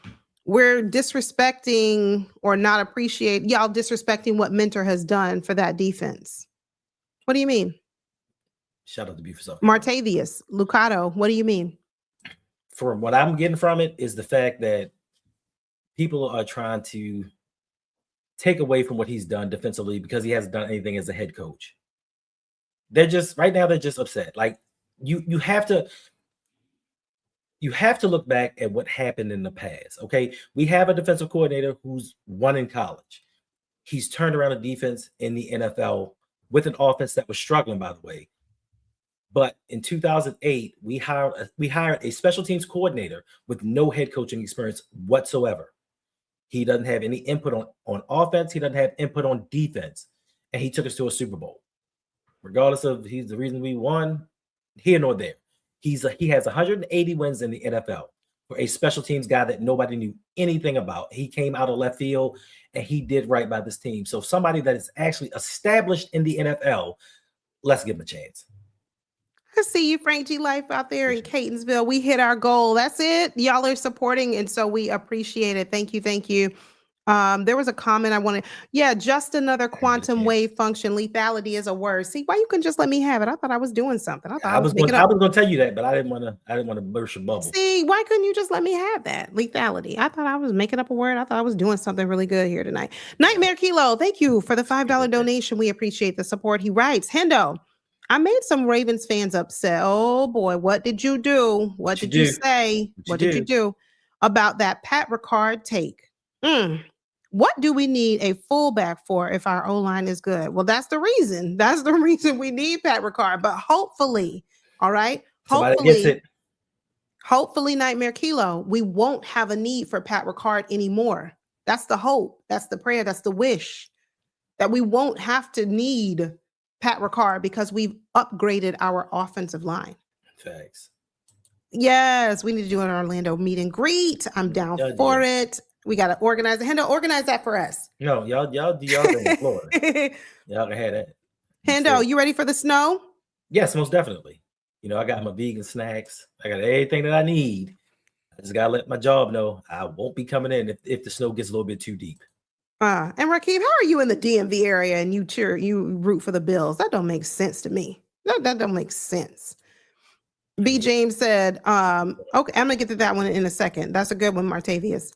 we're disrespecting or not appreciate y'all disrespecting what Mentor has done for that defense. What do you mean? Shout out to Buford South. Martavius, Lucado, what do you mean? From what I'm getting from it is the fact that people are trying to take away from what he's done defensively because he hasn't done anything as a head coach. They're just upset. Like you have to look back at what happened in the past. Okay, we have a defensive coordinator who's won in college. He's turned around a defense in the NFL with an offense that was struggling, by the way. But in 2008, we hired a special teams coordinator with no head coaching experience whatsoever. He doesn't have any input on offense. He doesn't have input on defense. And he took us to a Super Bowl. Regardless of he's the reason we won, here nor there. He has 180 wins in the NFL for a special teams guy that nobody knew anything about. He came out of left field and he did right by this team. So somebody that is actually established in the NFL, let's give him a chance. I see you, Frank G. Life out there in Catonsville. We hit our goal. That's it. Y'all are supporting, and so we appreciate it. Thank you. Thank you. There was a comment I wanted. Yeah, just another quantum wave function. Lethality is a word. See, why you couldn't just let me have it? I thought I was doing something. I was going to tell you that, but I didn't want to burst your bubble. See, why couldn't you just let me have that? Lethality. I thought I was making up a word. I thought I was doing something really good here tonight. Nightmare Kilo, thank you for the $5 donation. We appreciate the support. He writes, Hendo, I made some Ravens fans upset. Oh boy, what did you do? What did you say? What did you do about that Pat Ricard take? What do we need a fullback for if our O-line is good? Well, that's the reason. That's the reason we need Pat Ricard. But hopefully, all right, hopefully, Nightmare Kilo, we won't have a need for Pat Ricard anymore. That's the hope. That's the prayer. That's the wish that we won't have to need Pat Ricard because we've upgraded our offensive line. Thanks. Yes, we need to do an Orlando meet and greet. I'm down for it. We got to organize it. Hendo, organize that for us. No, y'all do y'all thing in Florida. Y'all can have that. Hendo, you ready for the snow? Yes, most definitely. You know, I got my vegan snacks. I got everything that I need. I just gotta let my job know I won't be coming in if the snow gets a little bit too deep. And Rakeem, how are you in the DMV area and you root for the Bills? That don't make sense to me. That don't make sense. B. James said, okay, I'm gonna get to that one in a second. That's a good one, Martavius.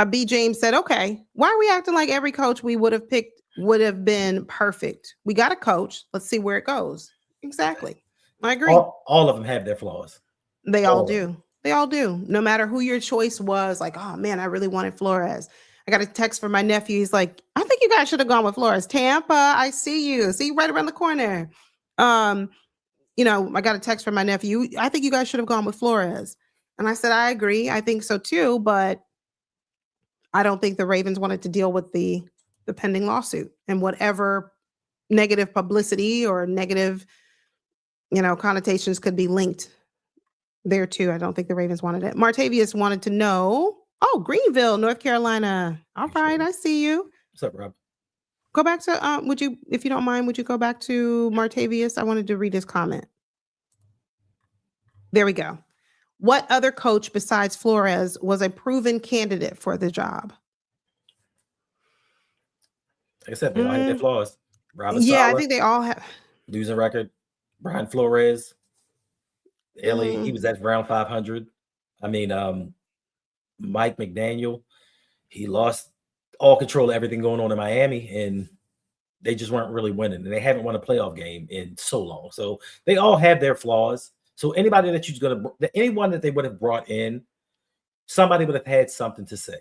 B. James said, okay, why are we acting like every coach we would have picked would have been perfect? We got a coach. Let's see where it goes. Exactly. I agree. All of them have their flaws. They all do. They all do. No matter who your choice was, like, oh man, I really wanted Flores. I got a text from my nephew. He's like, I think you guys should have gone with Flores. Tampa, I see you. See you right around the corner. You know, I got a text from my nephew. I think you guys should have gone with Flores. And I said, I agree. I think so too. But I don't think the Ravens wanted to deal with the pending lawsuit and whatever negative publicity or negative, connotations could be linked there too. I don't think the Ravens wanted it. Martavius wanted to know, Greenville, North Carolina. All right, I see you. What's up, Rob? Go back to, would you, if you don't mind, would you go back to Martavius? I wanted to read his comment. There we go. What other coach besides Flores was a proven candidate for the job? Like I said, they all have their flaws. Robert Yeah, Saleh, I think they all have. losing record. Brian Flores, Ellie, he was at around 500. I mean, Mike McDaniel, he lost all control of everything going on in Miami, and they just weren't really winning, and they haven't won a playoff game in so long. So they all have their flaws. So anybody anyone that they would have brought in, somebody would have had something to say.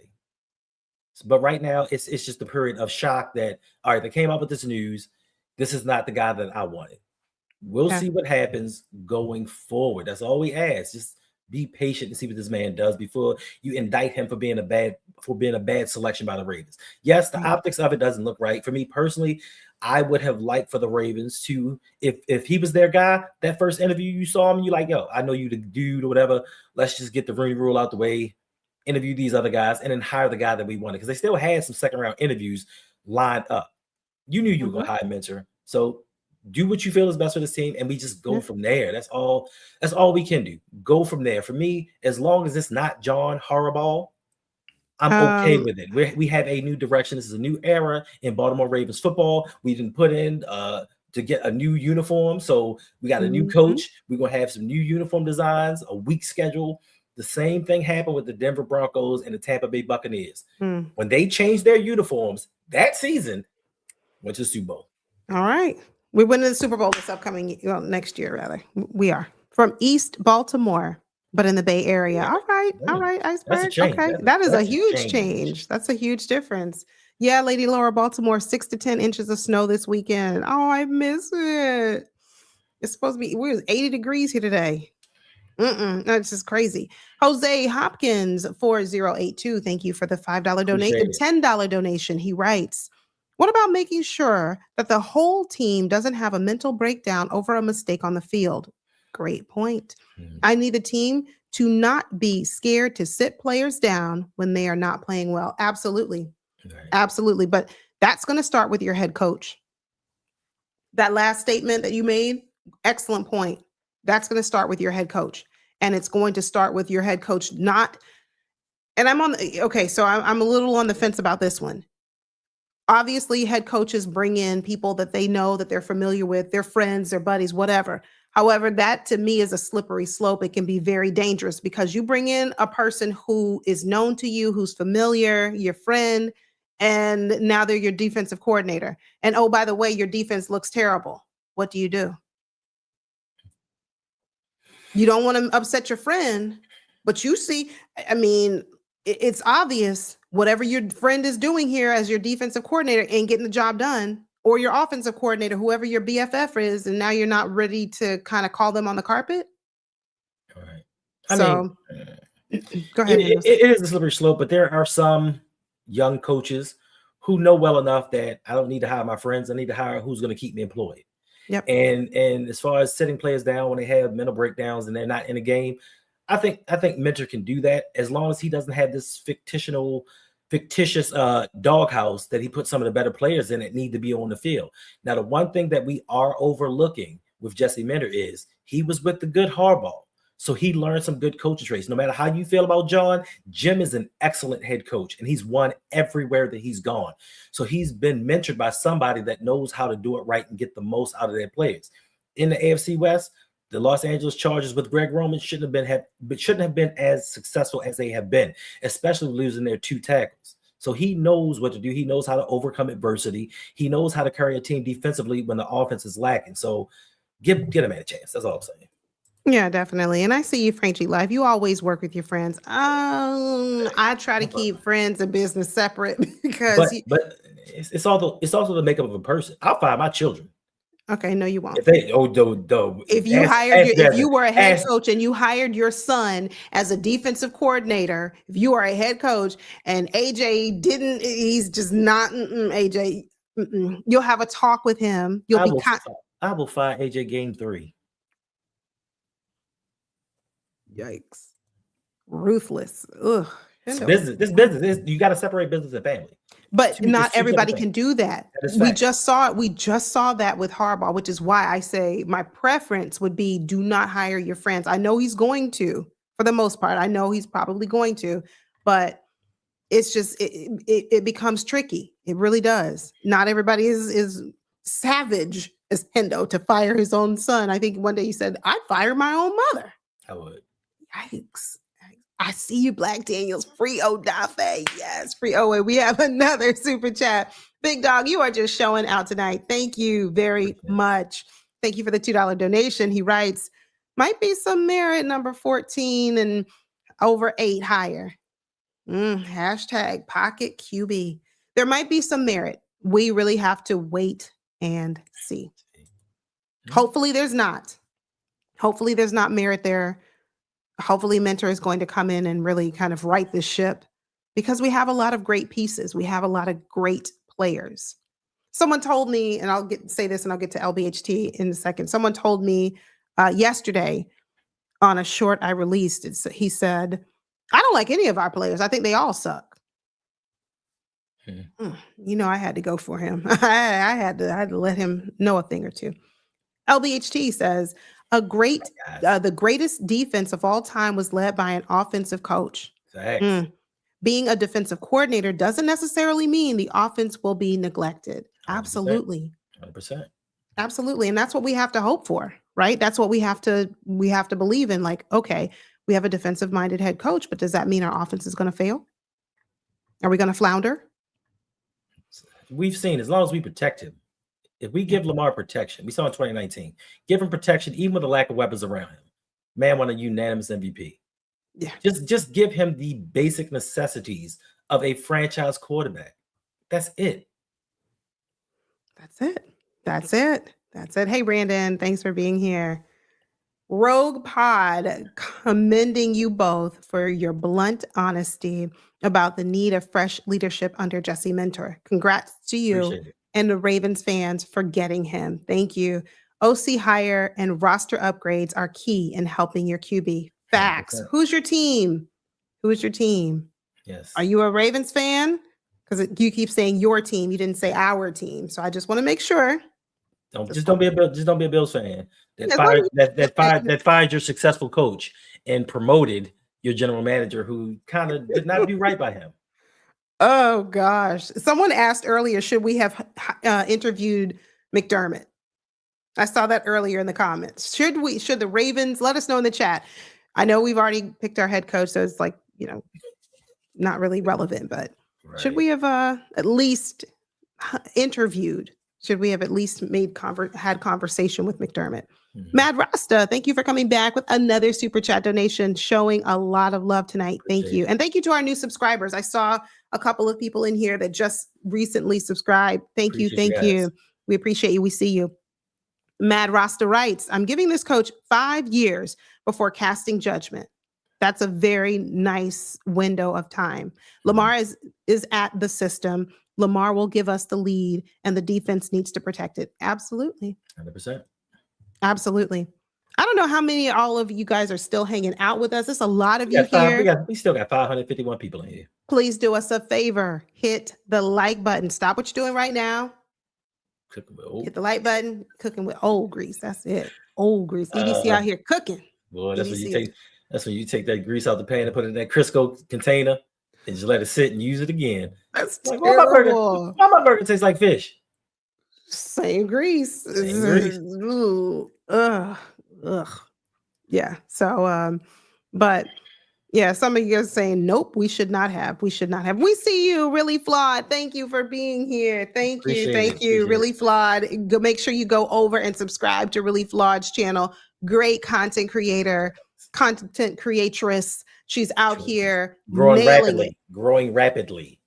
But right now, it's just a period of shock that, all right, they came up with this news. This is not the guy that I wanted. We'll see what happens going forward. That's all we ask. Just be patient and see what this man does before you indict him for being a bad selection by the Ravens. Yes, the optics of it doesn't look right. For me personally, I would have liked for the Ravens to, if he was their guy, that first interview you saw him, you're like, yo, I know you the dude or whatever. Let's just get the Rooney Rule out the way, interview these other guys, and then hire the guy that we wanted. Because they still had some second round interviews lined up. You knew you were going to hire Mentor. So do what you feel is best for this team, and we just go from there. That's all we can do. Go from there. For me, as long as it's not John Harbaugh, I'm okay with it. We have a new direction. This is a new era in Baltimore Ravens football. We didn't put in to get a new uniform. So we got a new coach. We're going to have some new uniform designs, a week schedule. The same thing happened with the Denver Broncos and the Tampa Bay Buccaneers. When they changed their uniforms that season, went to the Super Bowl. All right. We're winning the Super Bowl this upcoming next year, rather. We are from East Baltimore, but in the Bay Area. All right, Iceberg. Okay, that is a huge change. That's a huge difference. Yeah, Lady Laura, Baltimore, 6 to 10 inches of snow this weekend. Oh, I miss it. It's supposed to be, it was 80 degrees here today. That's just crazy. Jose Hopkins, 4082. Thank you for the $5 donation, $10 donation. He writes, what about making sure that the whole team doesn't have a mental breakdown over a mistake on the field? Great point. I need the team to not be scared to sit players down when they are not playing well. Absolutely. Absolutely. But that's going to start with your head coach. That last statement that you made, excellent point. That's going to start with your head coach. And it's going to start with your head coach not, and I'm a little on the fence about this one. Obviously, head coaches bring in people that they know, that they're familiar with, their friends, their buddies, whatever. However, that to me is a slippery slope. It can be very dangerous because you bring in a person who is known to you, who's familiar, your friend, and now they're your defensive coordinator. And oh, by the way, your defense looks terrible. What do? You don't want to upset your friend, but you see, I mean, it's obvious whatever your friend is doing here as your defensive coordinator ain't getting the job done, or your offensive coordinator, whoever your BFF is, and now you're not ready to kind of call them on the carpet. All right. Go ahead. It is a slippery slope, but there are some young coaches who know well enough that I don't need to hire my friends. I need to hire who's going to keep me employed. Yep. And as far as sitting players down when they have mental breakdowns and they're not in a game, I think Mentor can do that as long as he doesn't have this fictional fictitious doghouse that he put some of the better players in that need to be on the field. Now, the one thing that we are overlooking with Jesse Minter is he was with the good Harbaugh. So he learned some good coaching traits. No matter how you feel about John, Jim is an excellent head coach, and he's won everywhere that he's gone. So he's been mentored by somebody that knows how to do it right and get the most out of their players. In the AFC West, the Los Angeles Chargers with Greg Roman shouldn't have been as successful as they have been, especially losing their 2 tackles. So he knows what to do. He knows how to overcome adversity. He knows how to carry a team defensively when the offense is lacking. So give him a chance. That's all I'm saying. Yeah, definitely. And I see you, Frankie Life. You always work with your friends. I try to keep friends and business separate because but it's also the makeup of a person. I'll fire my children. Okay, no, you won't. If you were a head coach and you hired your son as a defensive coordinator, if you are a head coach and AJ didn't, he's just not AJ. You'll have a talk with him. I will fire AJ game 3. Yikes! Ruthless. Ugh. This business. You got to separate business and family. But not everybody can do that. We just saw that with Harbaugh, which is why I say my preference would be do not hire your friends. I know he's going to, for the most part. I know he's probably going to, but it's just it becomes tricky. It really does. Not everybody is savage as Hendo to fire his own son. I think one day he said, "I'd fire my own mother." I would. Yikes. I see you, Black Daniels. Free Odafe. Yes, free Owe. We have another super chat. Big Dog, you are just showing out tonight. Thank you very much. Thank you for the $2 donation. He writes, might be some merit, number 14 and over 8 higher. Hashtag pocket QB. There might be some merit. We really have to wait and see. Hopefully there's not. Hopefully there's not merit there. Hopefully Mentor is going to come in and really kind of right this ship because we have a lot of great pieces. We have a lot of great players. Someone told me, and I'll say this and I'll get to LBHT in a second. Someone told me yesterday on a short I released, he said, I don't like any of our players. I think they all suck. You know, I had to go for him. I had to let him know a thing or two. LBHT says, the greatest defense of all time was led by an offensive coach. Being a defensive coordinator doesn't necessarily mean the offense will be neglected. 100%. Absolutely. 100%. Absolutely. And that's what we have to hope for, right? That's what we have to believe in. Like, okay, we have a defensive minded head coach, but does that mean our offense is going to fail? Are we going to flounder? We've seen, as long as we protect him, if we give Lamar protection, we saw in 2019, give him protection, even with the lack of weapons around him, man won a unanimous MVP. Yeah. Just give him the basic necessities of a franchise quarterback. That's it. That's it. Hey, Brandon, thanks for being here. Rogue Pod, commending you both for your blunt honesty about the need of fresh leadership under Jesse Mentor. Congrats to you and the Ravens fans for getting him. Thank you. OC hire and roster upgrades are key in helping your QB. Facts. 100%. Who's your team? Yes. Are you a Ravens fan? Because you keep saying your team. You didn't say our team. So I just want to make sure. Don't be a Bills fan that fired your successful coach and promoted your general manager who kind of did not do right by him. Oh gosh. Someone asked earlier, should we have interviewed McDermott? I saw that earlier in the comments. Should the Ravens, let us know in the chat. I know we've already picked our head coach, so it's like, not really relevant, but should we have at least interviewed? Should we have at least had conversation with McDermott? Mad Rasta, thank you for coming back with another super chat donation, showing a lot of love tonight. Thank you. And thank you to our new subscribers. I saw a couple of people in here that just recently subscribed. Thank you. We appreciate you. We see you. Mad Rasta writes, I'm giving this coach 5 years before casting judgment. That's a very nice window of time. Lamar is at the system. Lamar will give us the lead and the defense needs to protect it. Absolutely. 100%. Absolutely. I don't know how many all of you guys are still hanging out with us. There's a lot of We you got five. here. We still got 551 people in here. Please do us a favor. Hit the like button. Stop what you're doing right now. Cooking with old. Hit the like button. Cooking with old grease. That's it. Old grease. EDC out here cooking. Boy, that's when you EDC. take. That's when you take that grease out the pan and put it in that Crisco container and just let it sit and use it again. That's Like, terrible. why my burger tastes like fish? Same grease. Same grease. Ugh. Yeah. So, but yeah, some of you are saying, nope, we should not have. We should not have. We see you, Really Flawed. Thank you for being here. Thank you. Thank you, Really Flawed. Go, make sure you go over and subscribe to Really Flawed's channel. Great content creator, content creatress. She's out here growing nailing rapidly.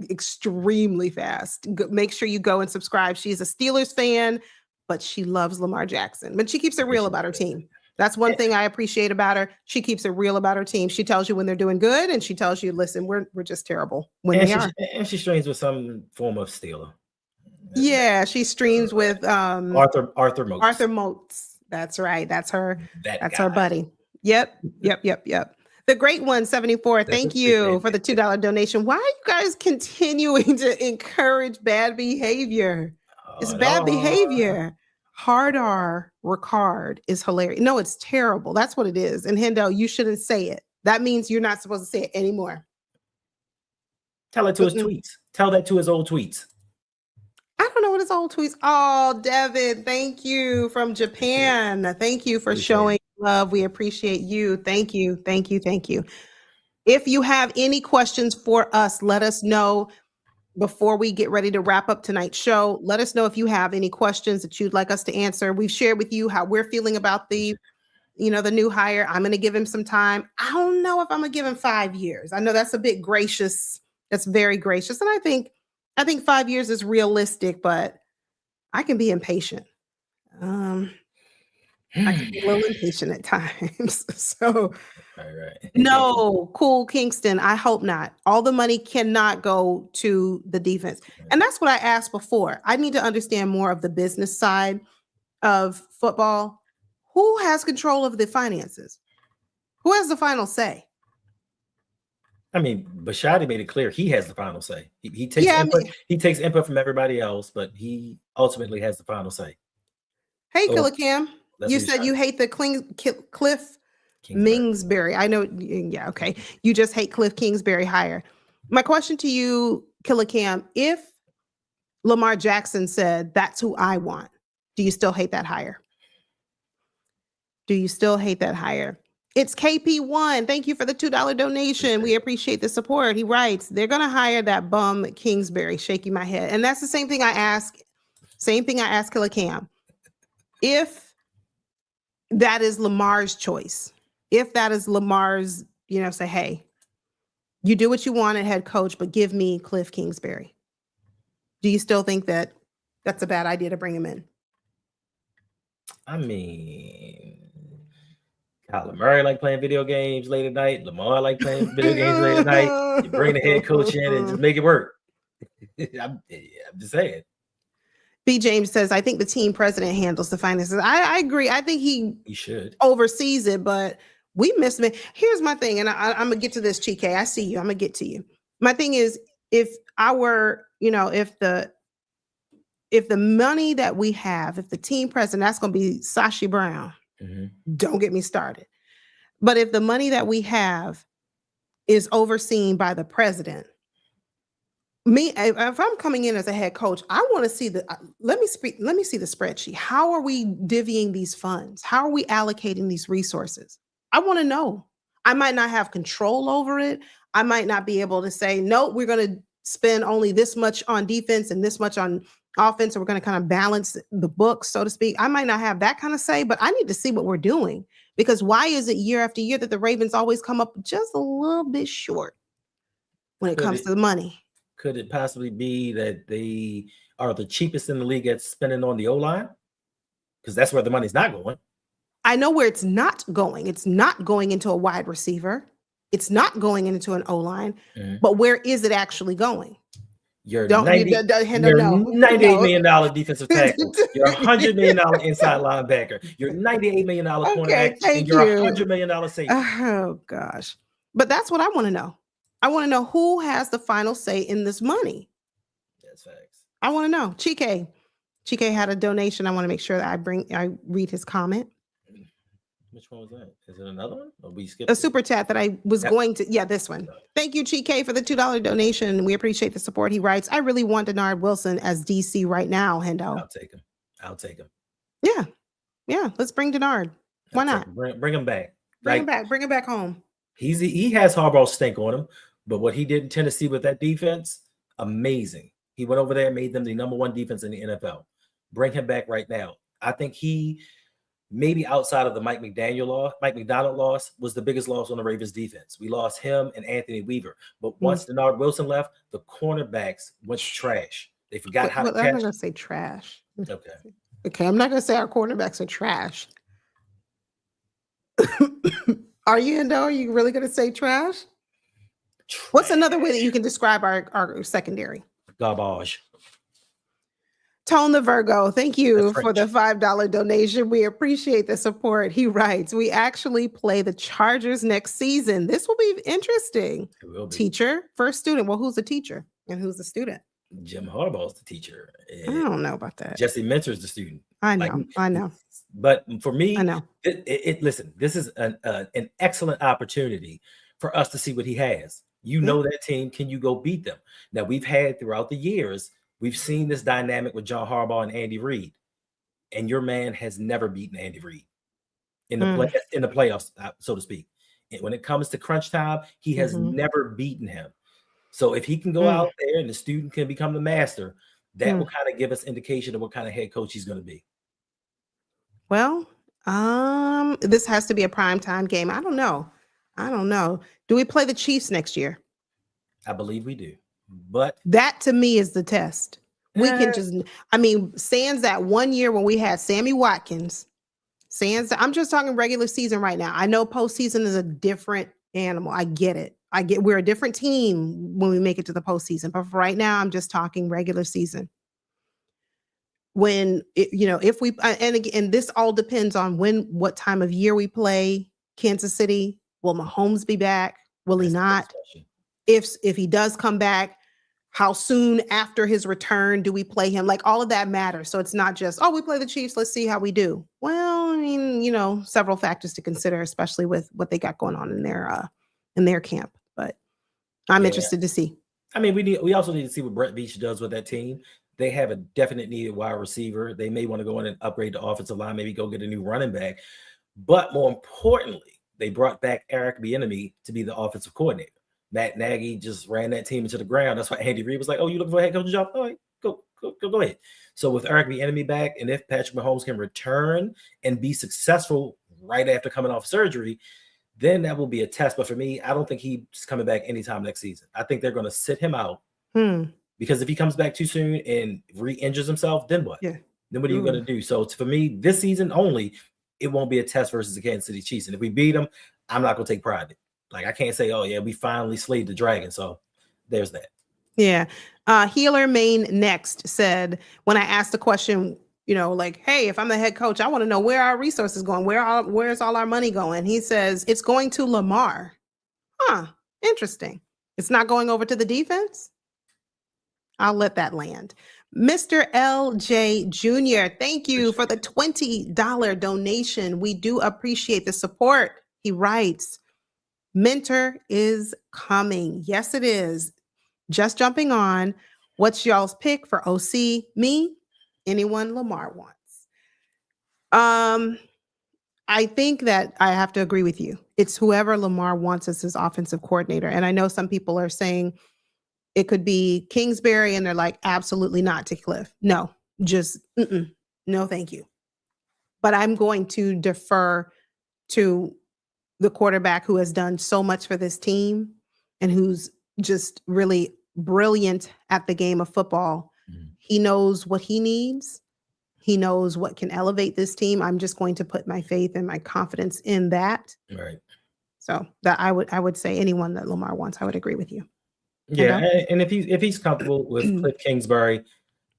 Extremely fast. Make sure you go and subscribe. She's a Steelers fan, but she loves Lamar Jackson. But she keeps it real about her team. That's one thing I appreciate about her. She keeps it real about her team. She tells you when they're doing good, and she tells you, listen, we're just terrible when they are. And she streams with some form of Steeler. Yeah, she streams with Arthur Moats. Arthur Moats. That's right. That's her. That's her buddy. Yep. The great one, 74. Thank you for the $2 donation. Why are you guys continuing to encourage bad behavior? It's bad behavior. Hard R Ricard is hilarious. No, it's terrible. That's what it is. And Hendo, you shouldn't say it. That means you're not supposed to say it anymore. Tell it to his tweets. Tell that to his old tweets. I don't know what his old tweets. Oh, Devin, thank you from Japan. Thank you for showing love. We appreciate you. Thank you. Thank you. Thank you. If you have any questions for us, let us know before we get ready to wrap up tonight's show. Let us know if you have any questions that you'd like us to answer. We've shared with you how we're feeling about the new hire. I'm going to give him some time. I don't know if I'm going to give him 5 years. I know that's a bit gracious. That's very gracious. And I think 5 years is realistic, but I can be impatient. I can be a little impatient at times. So, right. No, cool, Kingston. I hope not. All the money cannot go to the defense. And that's what I asked before. I need to understand more of the business side of football. Who has control of the finances? Who has the final say? I mean, Bashadi made it clear he has the final say. He takes input. He takes input from everybody else, but he ultimately has the final say. Hey, Killer Cam. You said you hate the Cliff Kingsbury. I know. Yeah. Okay. You just hate Cliff Kingsbury hire. My question to you, Killer Cam, if Lamar Jackson said, that's who I want, do you still hate that hire? Do you still hate that hire? It's KP1. Thank you for the $2 donation. We appreciate the support. He writes, they're going to hire that bum Kingsbury, shaking my head. And that's the same thing I ask Killer Cam. If that is Lamar's choice, if that is Lamar's, say, hey, you do what you want at head coach, but give me Cliff Kingsbury. Do you still think that that's a bad idea to bring him in? I mean, Kyler Murray like playing video games late at night. Lamar like playing video games late at night. You bring the head coach in and just make it work. I'm just saying. B. James says, I think the team president handles the finances. I agree. I think he should oversees it, but we miss him. Here's my thing, and I'm going to get to this, TK. I see you. I'm going to get to you. My thing is, if the money that we have, if the team president, that's going to be Sashi Brown. Mm-hmm. Don't get me started. But if the money that we have is overseen by the president, if I'm coming in as a head coach, I want to see let me see the spreadsheet. How are we divvying these funds? How are we allocating these resources? I want to know. I might not have control over it. I might not be able to say, no, we're going to spend only this much on defense and this much on offense. So we're going to kind of balance the books, so to speak. I might not have that kind of say, but I need to see what we're doing, because why is it year after year that the Ravens always come up just a little bit short when it comes to the money? Could it possibly be that they are the cheapest in the league at spending on the O-line? Because that's where the money's not going. I know where it's not going. It's not going into a wide receiver. It's not going into an O-line. Mm-hmm. But where is it actually going? You're Don't you 90, no, you're no, $98 no. million defensive tackle. You're $100 million inside linebacker. You're $98 million cornerback, Okay, and thank you're you. $100 million safety. Oh gosh. But that's what I want to know. I want to know who has the final say in this money. That's facts. I want to know. Chike had a donation. I want to make sure that I read his comment. Which one was that? Is it another one? Or we skipped A it? super chat that I was going to, yeah, this one. Thank you, Chike, for the $2 donation. We appreciate the support. He writes, I really want Denard Wilson as DC right now, Hendo. I'll take him. Yeah. Let's bring Denard. Why not? Bring him back. Bring him back home. He has Harbaugh's stink on him, but what he did in Tennessee with that defense, amazing. He went over there and made them the number 1 defense in the NFL. Bring him back right now. I think he, maybe outside of the Mike McDonald loss, was the biggest loss on the Ravens defense. We lost him and Anthony Weaver. But once Denard Wilson left, the cornerbacks went to trash. They forgot how to catch. I'm not going to say trash. Okay, I'm not going to say our cornerbacks are trash. Are you, Hendo? Are you really going to say trash? What's another way that you can describe our secondary? Garbage. Tone the Virgo, thank you for the $5 donation. We appreciate the support. He writes, we actually play the Chargers next season. This will be interesting. It will be. Teacher first student. Well, who's the teacher and who's the student? Jim Harbaugh's the teacher. I don't know about that. Jesse Minter's the student. I know. But for me, I know. Listen, this is an excellent opportunity for us to see what he has. You know that team. Can you go beat them? Now, we've had throughout the years, we've seen this dynamic with John Harbaugh and Andy Reid, and your man has never beaten Andy Reid in the playoffs, so to speak. And when it comes to crunch time, he has never beaten him. So if he can go out there and the student can become the master, that will kind of give us indication of what kind of head coach he's going to be. Well, this has to be a primetime game. I don't know. Do we play the Chiefs next year? I believe we do. But that to me is the test. We can sans that 1 year when we had Sammy Watkins, I'm just talking regular season right now. I know postseason is a different animal. I get it. We're a different team when we make it to the postseason. But for right now, I'm just talking regular season. When if we and this all depends on what time of year we play Kansas City. Will Mahomes be back? Will he not? If he does come back, how soon after his return do we play him? Like, all of that matters. So it's not just, we play the Chiefs, let's see how we do. Well, I mean, several factors to consider, especially with what they got going on in their camp. But I'm interested to see. I mean, we also need to see what Brett Veach does with that team. They have a definite need at wide receiver. They may want to go in and upgrade the offensive line, maybe go get a new running back. But more importantly, they brought back Eric Bieniemy to be the offensive coordinator. Matt Nagy just ran that team into the ground. That's why Andy Reid was like, "Oh, you looking for a head coach job? All right, go ahead." So with Eric Bieniemy back, and if Patrick Mahomes can return and be successful right after coming off surgery, then that will be a test. But for me, I don't think he's coming back anytime next season. I think they're going to sit him out because if he comes back too soon and re-injures himself, then what? Yeah. Then what are you going to do? So for me, this season only, it won't be a test versus the Kansas City Chiefs. And if we beat them, I'm not going to take pride in it. Like, I can't say, "Oh yeah, we finally slayed the dragon." So there's that. Yeah. Healer Main Next said, when I asked the question, like, hey, if I'm the head coach, I want to know where our resources going. Where's all our money going? He says it's going to Lamar. Interesting. It's not going over to the defense. I'll let that land. Mr. LJ Jr., thank you for the $20 donation. We do appreciate the support. He writes, Mentor is coming. Yes, it is. Just jumping on. What's y'all's pick for OC? Me? Anyone Lamar wants. I think that I have to agree with you. It's whoever Lamar wants as his offensive coordinator. And I know some people are saying it could be Kingsbury, and they're like, absolutely not, to Cliff. No, just no, thank you. But I'm going to defer to the quarterback who has done so much for this team and who's just really brilliant at the game of football. He knows what he needs. He knows what can elevate this team. I'm just going to put my faith and my confidence in that. Right. So that I would say anyone that Lamar wants, I would agree with you. Yeah, and if he's comfortable with Cliff Kingsbury,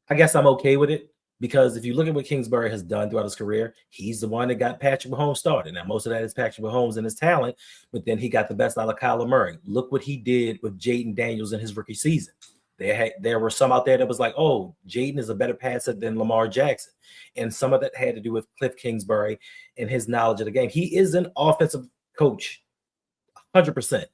I guess I'm okay with it, because if you look at what Kingsbury has done throughout his career, he's the one that got Patrick Mahomes started. Now, most of that is Patrick Mahomes and his talent, but then he got the best out of Kyler Murray. Look what he did with Jaden Daniels in his rookie season. There were some out there that was like, oh, Jaden is a better passer than Lamar Jackson. And some of that had to do with Cliff Kingsbury and his knowledge of the game. He is an offensive coach, 100%.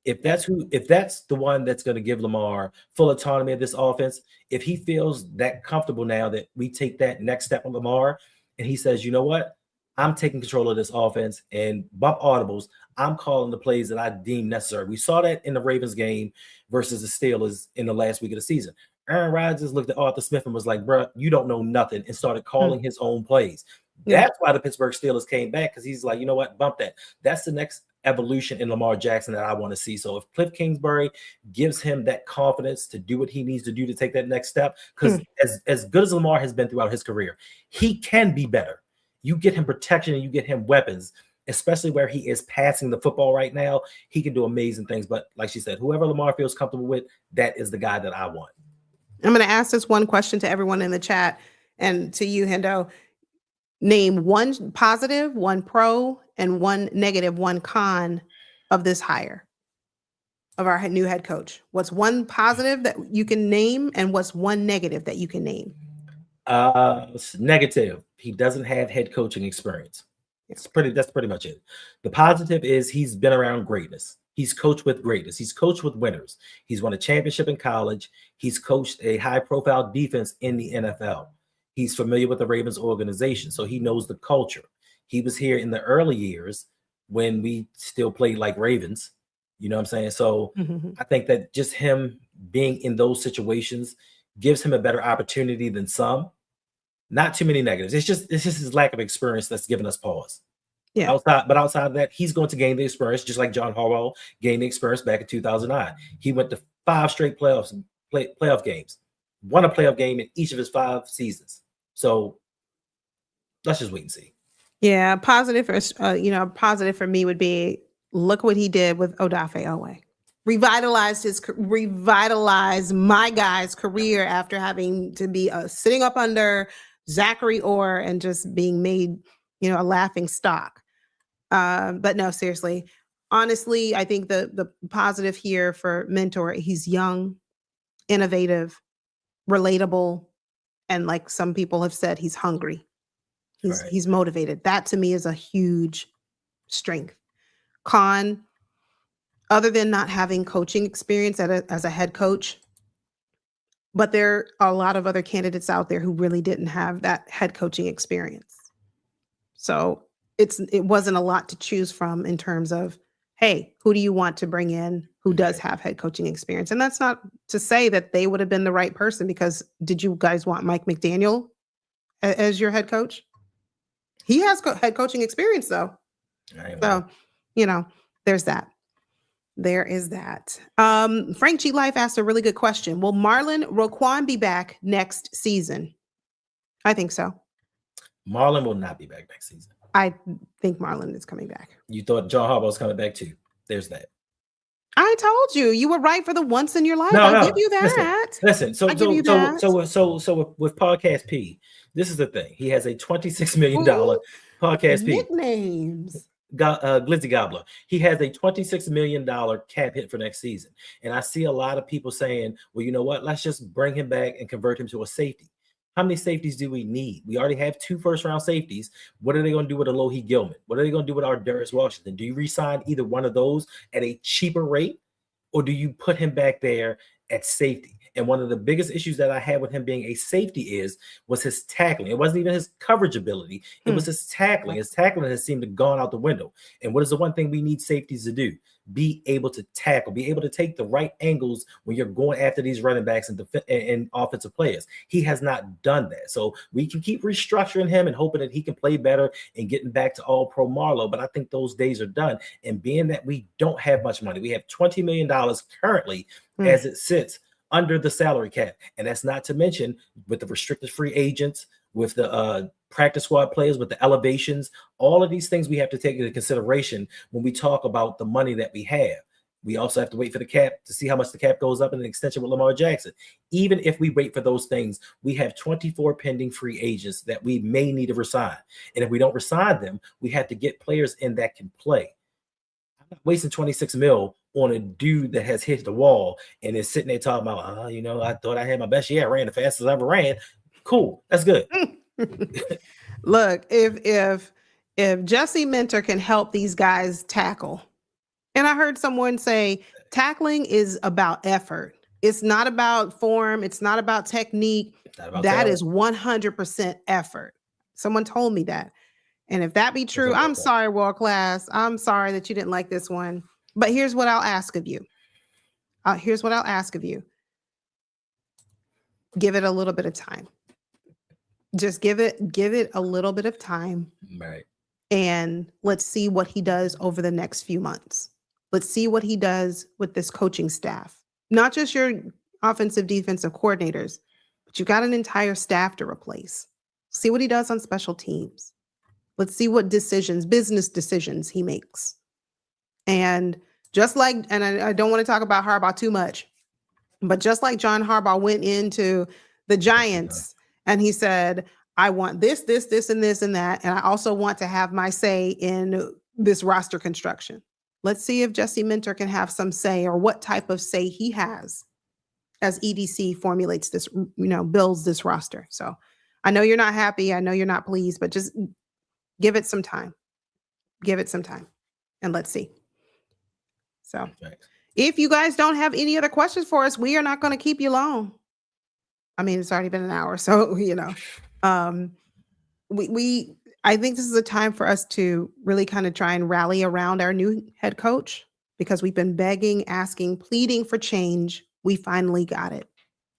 If that's the one that's going to give Lamar full autonomy of this offense, if he feels that comfortable now that we take that next step with Lamar, and he says, you know what, I'm taking control of this offense and bump audibles, I'm calling the plays that I deem necessary. We saw that in the Ravens game versus the Steelers in the last week of the season. Aaron Rodgers looked at Arthur Smith and was like, bro, you don't know nothing, and started calling his own plays. That's why the Pittsburgh Steelers came back, because he's like, you know what, bump that. That's the next evolution in Lamar Jackson that I want to see. So if Cliff Kingsbury gives him that confidence to do what he needs to do to take that next step, because as good as Lamar has been throughout his career, he can be better. You get him protection and you get him weapons, especially where he is passing the football right now. He can do amazing things. But like she said, whoever Lamar feels comfortable with, that is the guy that I want. I'm going to ask this one question to everyone in the chat and to you, Hendo. Name one positive, one pro, and one negative, one con of this hire of our new head coach. What's one positive that you can name, and what's one negative that you can name? Negative. He doesn't have head coaching experience. That's pretty much it. The positive is he's been around greatness. He's coached with greatness. He's coached with winners. He's won a championship in college. He's coached a high-profile defense in the NFL. He's familiar with the Ravens organization, so he knows the culture. He was here in the early years when we still played like Ravens. You know what I'm saying? So I think that just him being in those situations gives him a better opportunity than some. Not too many negatives. It's just his lack of experience that's given us pause. Yeah. Outside of that, he's going to gain the experience, just like John Harbaugh gained the experience back in 2009. He went to 5 straight playoff games, won a playoff game in each of his 5 seasons. So let's just wait and see. Yeah, positive for me would be, look what he did with Odafe Owe. Revitalized my guy's career after having to be sitting up under Zachary Orr and just being made, a laughing stock. But no, seriously, honestly, I think the positive here for Mentor, he's young, innovative, relatable, and like some people have said, he's hungry. He's motivated. That to me is a huge strength. Con, other than not having coaching experience as a head coach, but there are a lot of other candidates out there who really didn't have that head coaching experience. So it wasn't a lot to choose from in terms of, hey, who do you want to bring in who does have head coaching experience? And that's not to say that they would have been the right person, because did you guys want Mike McDaniel as your head coach? He has head coaching experience though. So, there's that. There is that. Frank G. Life asked a really good question. Will Marlon Roquan be back next season? I think so. Marlon will not be back next season. I think Marlon is coming back. You thought John Harbaugh was coming back too. There's that. I told you, you were right for the once in your life. I'll give you that. Listen. So with Podcast P, this is the thing. He has a $26 million Podcast P. Nicknames. Glizzy Gobbler. He has a $26 million cap hit for next season. And I see a lot of people saying, well, you know what? Let's just bring him back and convert him to a safety. How many safeties do we need? We already have 2 first-round safeties. What are they going to do with Alohi Gilman? What are they going to do with our Darius Washington? Do you re-sign either one of those at a cheaper rate, or do you put him back there at safety? And one of the biggest issues that I had with him being a safety was his tackling. It wasn't even his coverage ability. It was his tackling. His tackling has seemed to have gone out the window. And what is the one thing we need safeties to do? Be able to tackle, be able to take the right angles when you're going after these running backs and offensive players. He has not done that. So we can keep restructuring him and hoping that he can play better and getting back to all pro Marlo. But I think those days are done. And being that we don't have much money, we have $20 million currently as it sits under the salary cap. And that's not to mention with the restricted free agents, with the practice squad players, with the elevations, all of these things we have to take into consideration when we talk about the money that we have. We also have to wait for the cap to see how much the cap goes up in an extension with Lamar Jackson. Even if we wait for those things, we have 24 pending free agents that we may need to resign. And if we don't resign them, we have to get players in that can play. I'm not wasting 26 mil on a dude that has hit the wall and is sitting there talking about, I thought I had my best year. I ran the fastest I ever ran. Cool. That's good. Look, if Jesse Minter can help these guys tackle, and I heard someone say tackling is about effort. It's not about form. It's not about technique. That is 100% effort. Someone told me that. And if that be true, I'm sorry, World Class. I'm sorry that you didn't like this one. But here's what I'll ask of you. Give it a little bit of time. Just give it a little bit of time. Right. And let's see what he does over the next few months. Let's see what he does with this coaching staff. Not just your offensive, defensive coordinators, but you've got an entire staff to replace. See what he does on special teams. Let's see what business decisions he makes. And just like, and I don't want to talk about Harbaugh too much, but just like John Harbaugh went into the Giants and he said, I want this, and this, and that. And I also want to have my say in this roster construction. Let's see if Jesse Minter can have some say, or what type of say he has as EDC formulates this, builds this roster. So I know you're not happy. I know you're not pleased, but just give it some time. Give it some time and let's see. So if you guys don't have any other questions for us, we are not going to keep you long. I mean, it's already been an hour. So, I think this is a time for us to really kind of try and rally around our new head coach, because we've been begging, asking, pleading for change. We finally got it.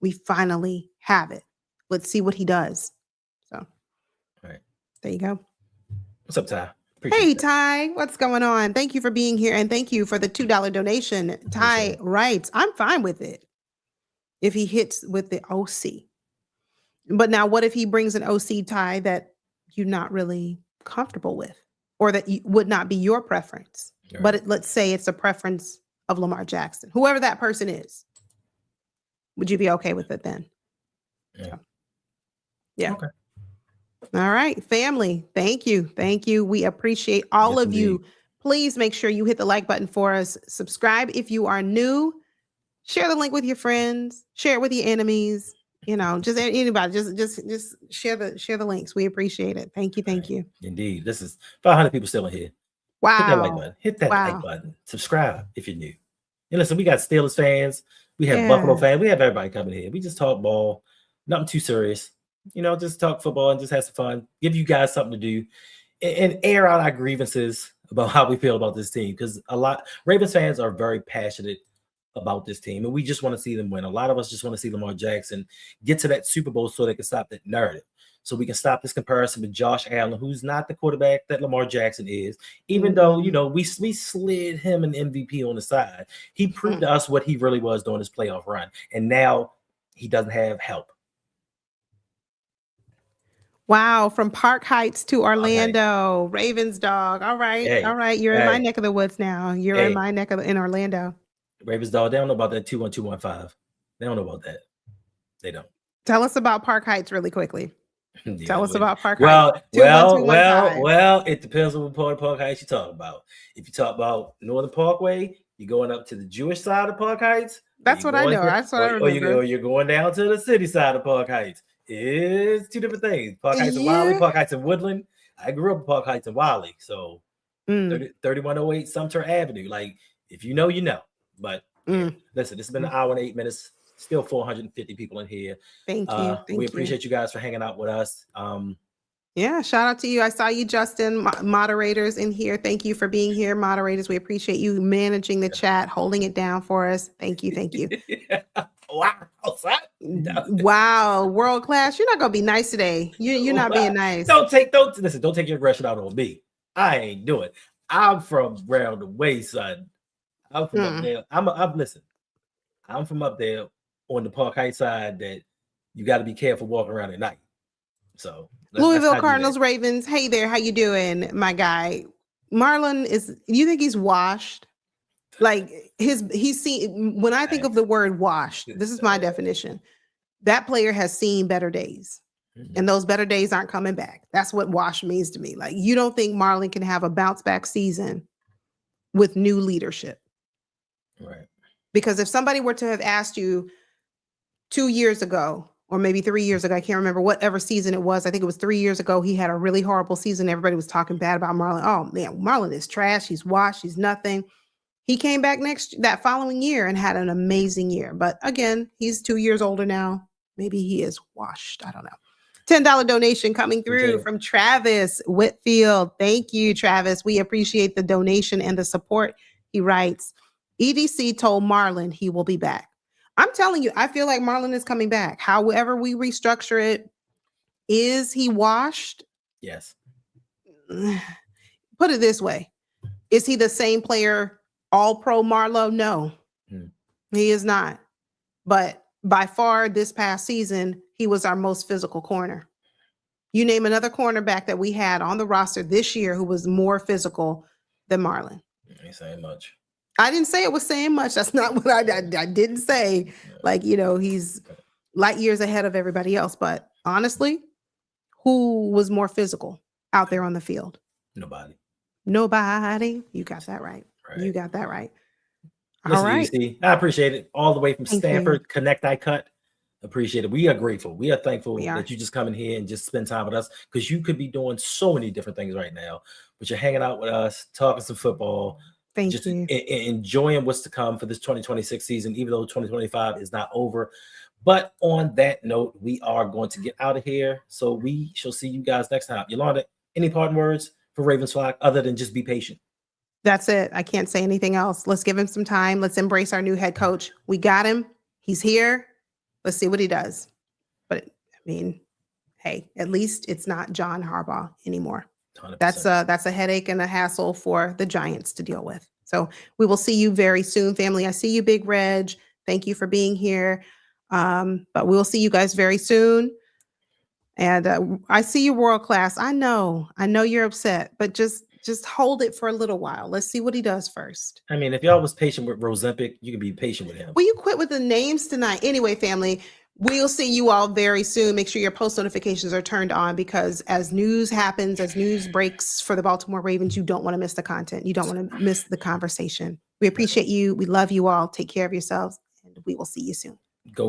We finally have it. Let's see what he does. So, all right. There you go. What's up, Ty? Hey, Ty, what's going on? Thank you for being here. And thank you for the $2 donation. Ty writes, I'm fine with it if he hits with the OC. But now what if he brings an OC, Ty, that you're not really comfortable with, or that would not be your preference? Right. But let's say it's a preference of Lamar Jackson, whoever that person is. Would you be okay with it then? Yeah. So, yeah. Okay. All right, family. Thank you. Thank you. We appreciate all of you. Please make sure you hit the like button for us. Subscribe if you are new. Share the link with your friends. Share it with your enemies. Just anybody. Just share the links. We appreciate it. Thank you. Thank you. Indeed. This is 500 people still in here. Wow. Hit that like button. Hit that like button. Subscribe if you're new. And listen, we got Steelers fans. We have Buffalo fans. We have everybody coming here. We just talk ball. Nothing too serious. Just talk football and just have some fun. Give you guys something to do and air out our grievances about how we feel about this team. Because Ravens fans are very passionate about this team, and we just want to see them win. A lot of us just want to see Lamar Jackson get to that Super Bowl so they can stop that narrative. So we can stop this comparison with Josh Allen, who's not the quarterback that Lamar Jackson is, even though, we slid him an MVP on the side. He proved to us what he really was during his playoff run. And now he doesn't have help. Wow. From Park Heights to Orlando, Ravens dog. All right. Hey, all right. You're in my neck of the woods now. You're in my neck in Orlando. Ravens dog. They don't know about that 21215. They don't know about that. They don't. Tell us about Park Heights really quickly. Tell us about Park Heights. Well, it depends on what part of Park Heights you talk about. If you talk about Northern Parkway, you're going up to the Jewish side of Park Heights. That's what I know. That's what I remember. Or you're going down to the city side of Park Heights. It's two different things. Park Heights and Wiley, Park Heights and Woodland. I grew up in Park Heights and Wiley, so 3108 Sumter Avenue. Like, if you know, you know. But listen, it's been an hour and 8 minutes. Still 450 people in here. Thank you. We appreciate you guys for hanging out with us. Shout out to you. I saw you, Justin. Moderators in here. Thank you for being here, moderators. We appreciate you managing the chat, holding it down for us. Thank you. Thank you. Wow, world class. You're not gonna be nice today. You're not being nice. Don't take your aggression out on me. I ain't doing it. I'm from around the way, son. I'm from up there. I'm from up there on the Park Heights side that you got to be careful walking around at night. So Louisville Cardinals, Ravens. Hey there, how you doing, my guy? Marlon you think he's washed? Like he's seen, when I think of the word washed, this is my definition. That player has seen better days. And those better days aren't coming back. That's what wash means to me. Like, you don't think Marlon can have a bounce back season with new leadership. Right. Because if somebody were to have asked you 2 years ago, or maybe 3 years ago, I can't remember whatever season it was. I think it was 3 years ago. He had a really horrible season. Everybody was talking bad about Marlon. Oh man, Marlon is trash. He's washed. He's nothing. He came back that following year and had an amazing year. But again, he's 2 years older now. Maybe he is washed. I don't know. $10 donation coming through from Travis Whitfield. Thank you, Travis. We appreciate the donation and the support. He writes, EDC told Marlon he will be back. I'm telling you, I feel like Marlon is coming back. However we restructure it, is he washed? Yes. Put it this way. Is he the same player, all-pro Marlo? No, he is not. But by far this past season, he was our most physical corner. You name another cornerback that we had on the roster this year who was more physical than Marlon. Ain't saying much. I didn't say it was saying much. That's not what I didn't say. Like, he's light years ahead of everybody else. But honestly, who was more physical out there on the field? Nobody. You got that right. You got that right. Listen, all right. EDC, I appreciate it. All the way from Stanford, Connect I Cut. Appreciate it. We are grateful. We are thankful that you just come in here and just spend time with us, because you could be doing so many different things right now, but you're hanging out with us, talking some football, Thank you. Enjoying what's to come for this 2026 season, even though 2025 is not over. But on that note, we are going to get out of here. So we shall see you guys next time. Yolanda, any parting words for Ravens Flock other than just be patient? That's it. I can't say anything else. Let's give him some time. Let's embrace our new head coach. We got him. He's here. Let's see what he does. But I mean, hey, at least it's not John Harbaugh anymore. 100%. That's a headache and a hassle for the Giants to deal with. So we will see you very soon, family. I see you, Big Reg. Thank you for being here. But we'll see you guys very soon. And I see you, World Class. I know you're upset, but just hold it for a little while. Let's see what he does first. I mean, if y'all was patient with Rosempic, you can be patient with him. Will you quit with the names tonight? Anyway, family, we'll see you all very soon. Make sure your post notifications are turned on, because as news happens, as news breaks for the Baltimore Ravens, you don't want to miss the content. You don't want to miss the conversation. We appreciate you. We love you all. Take care of yourselves, and we will see you soon. Go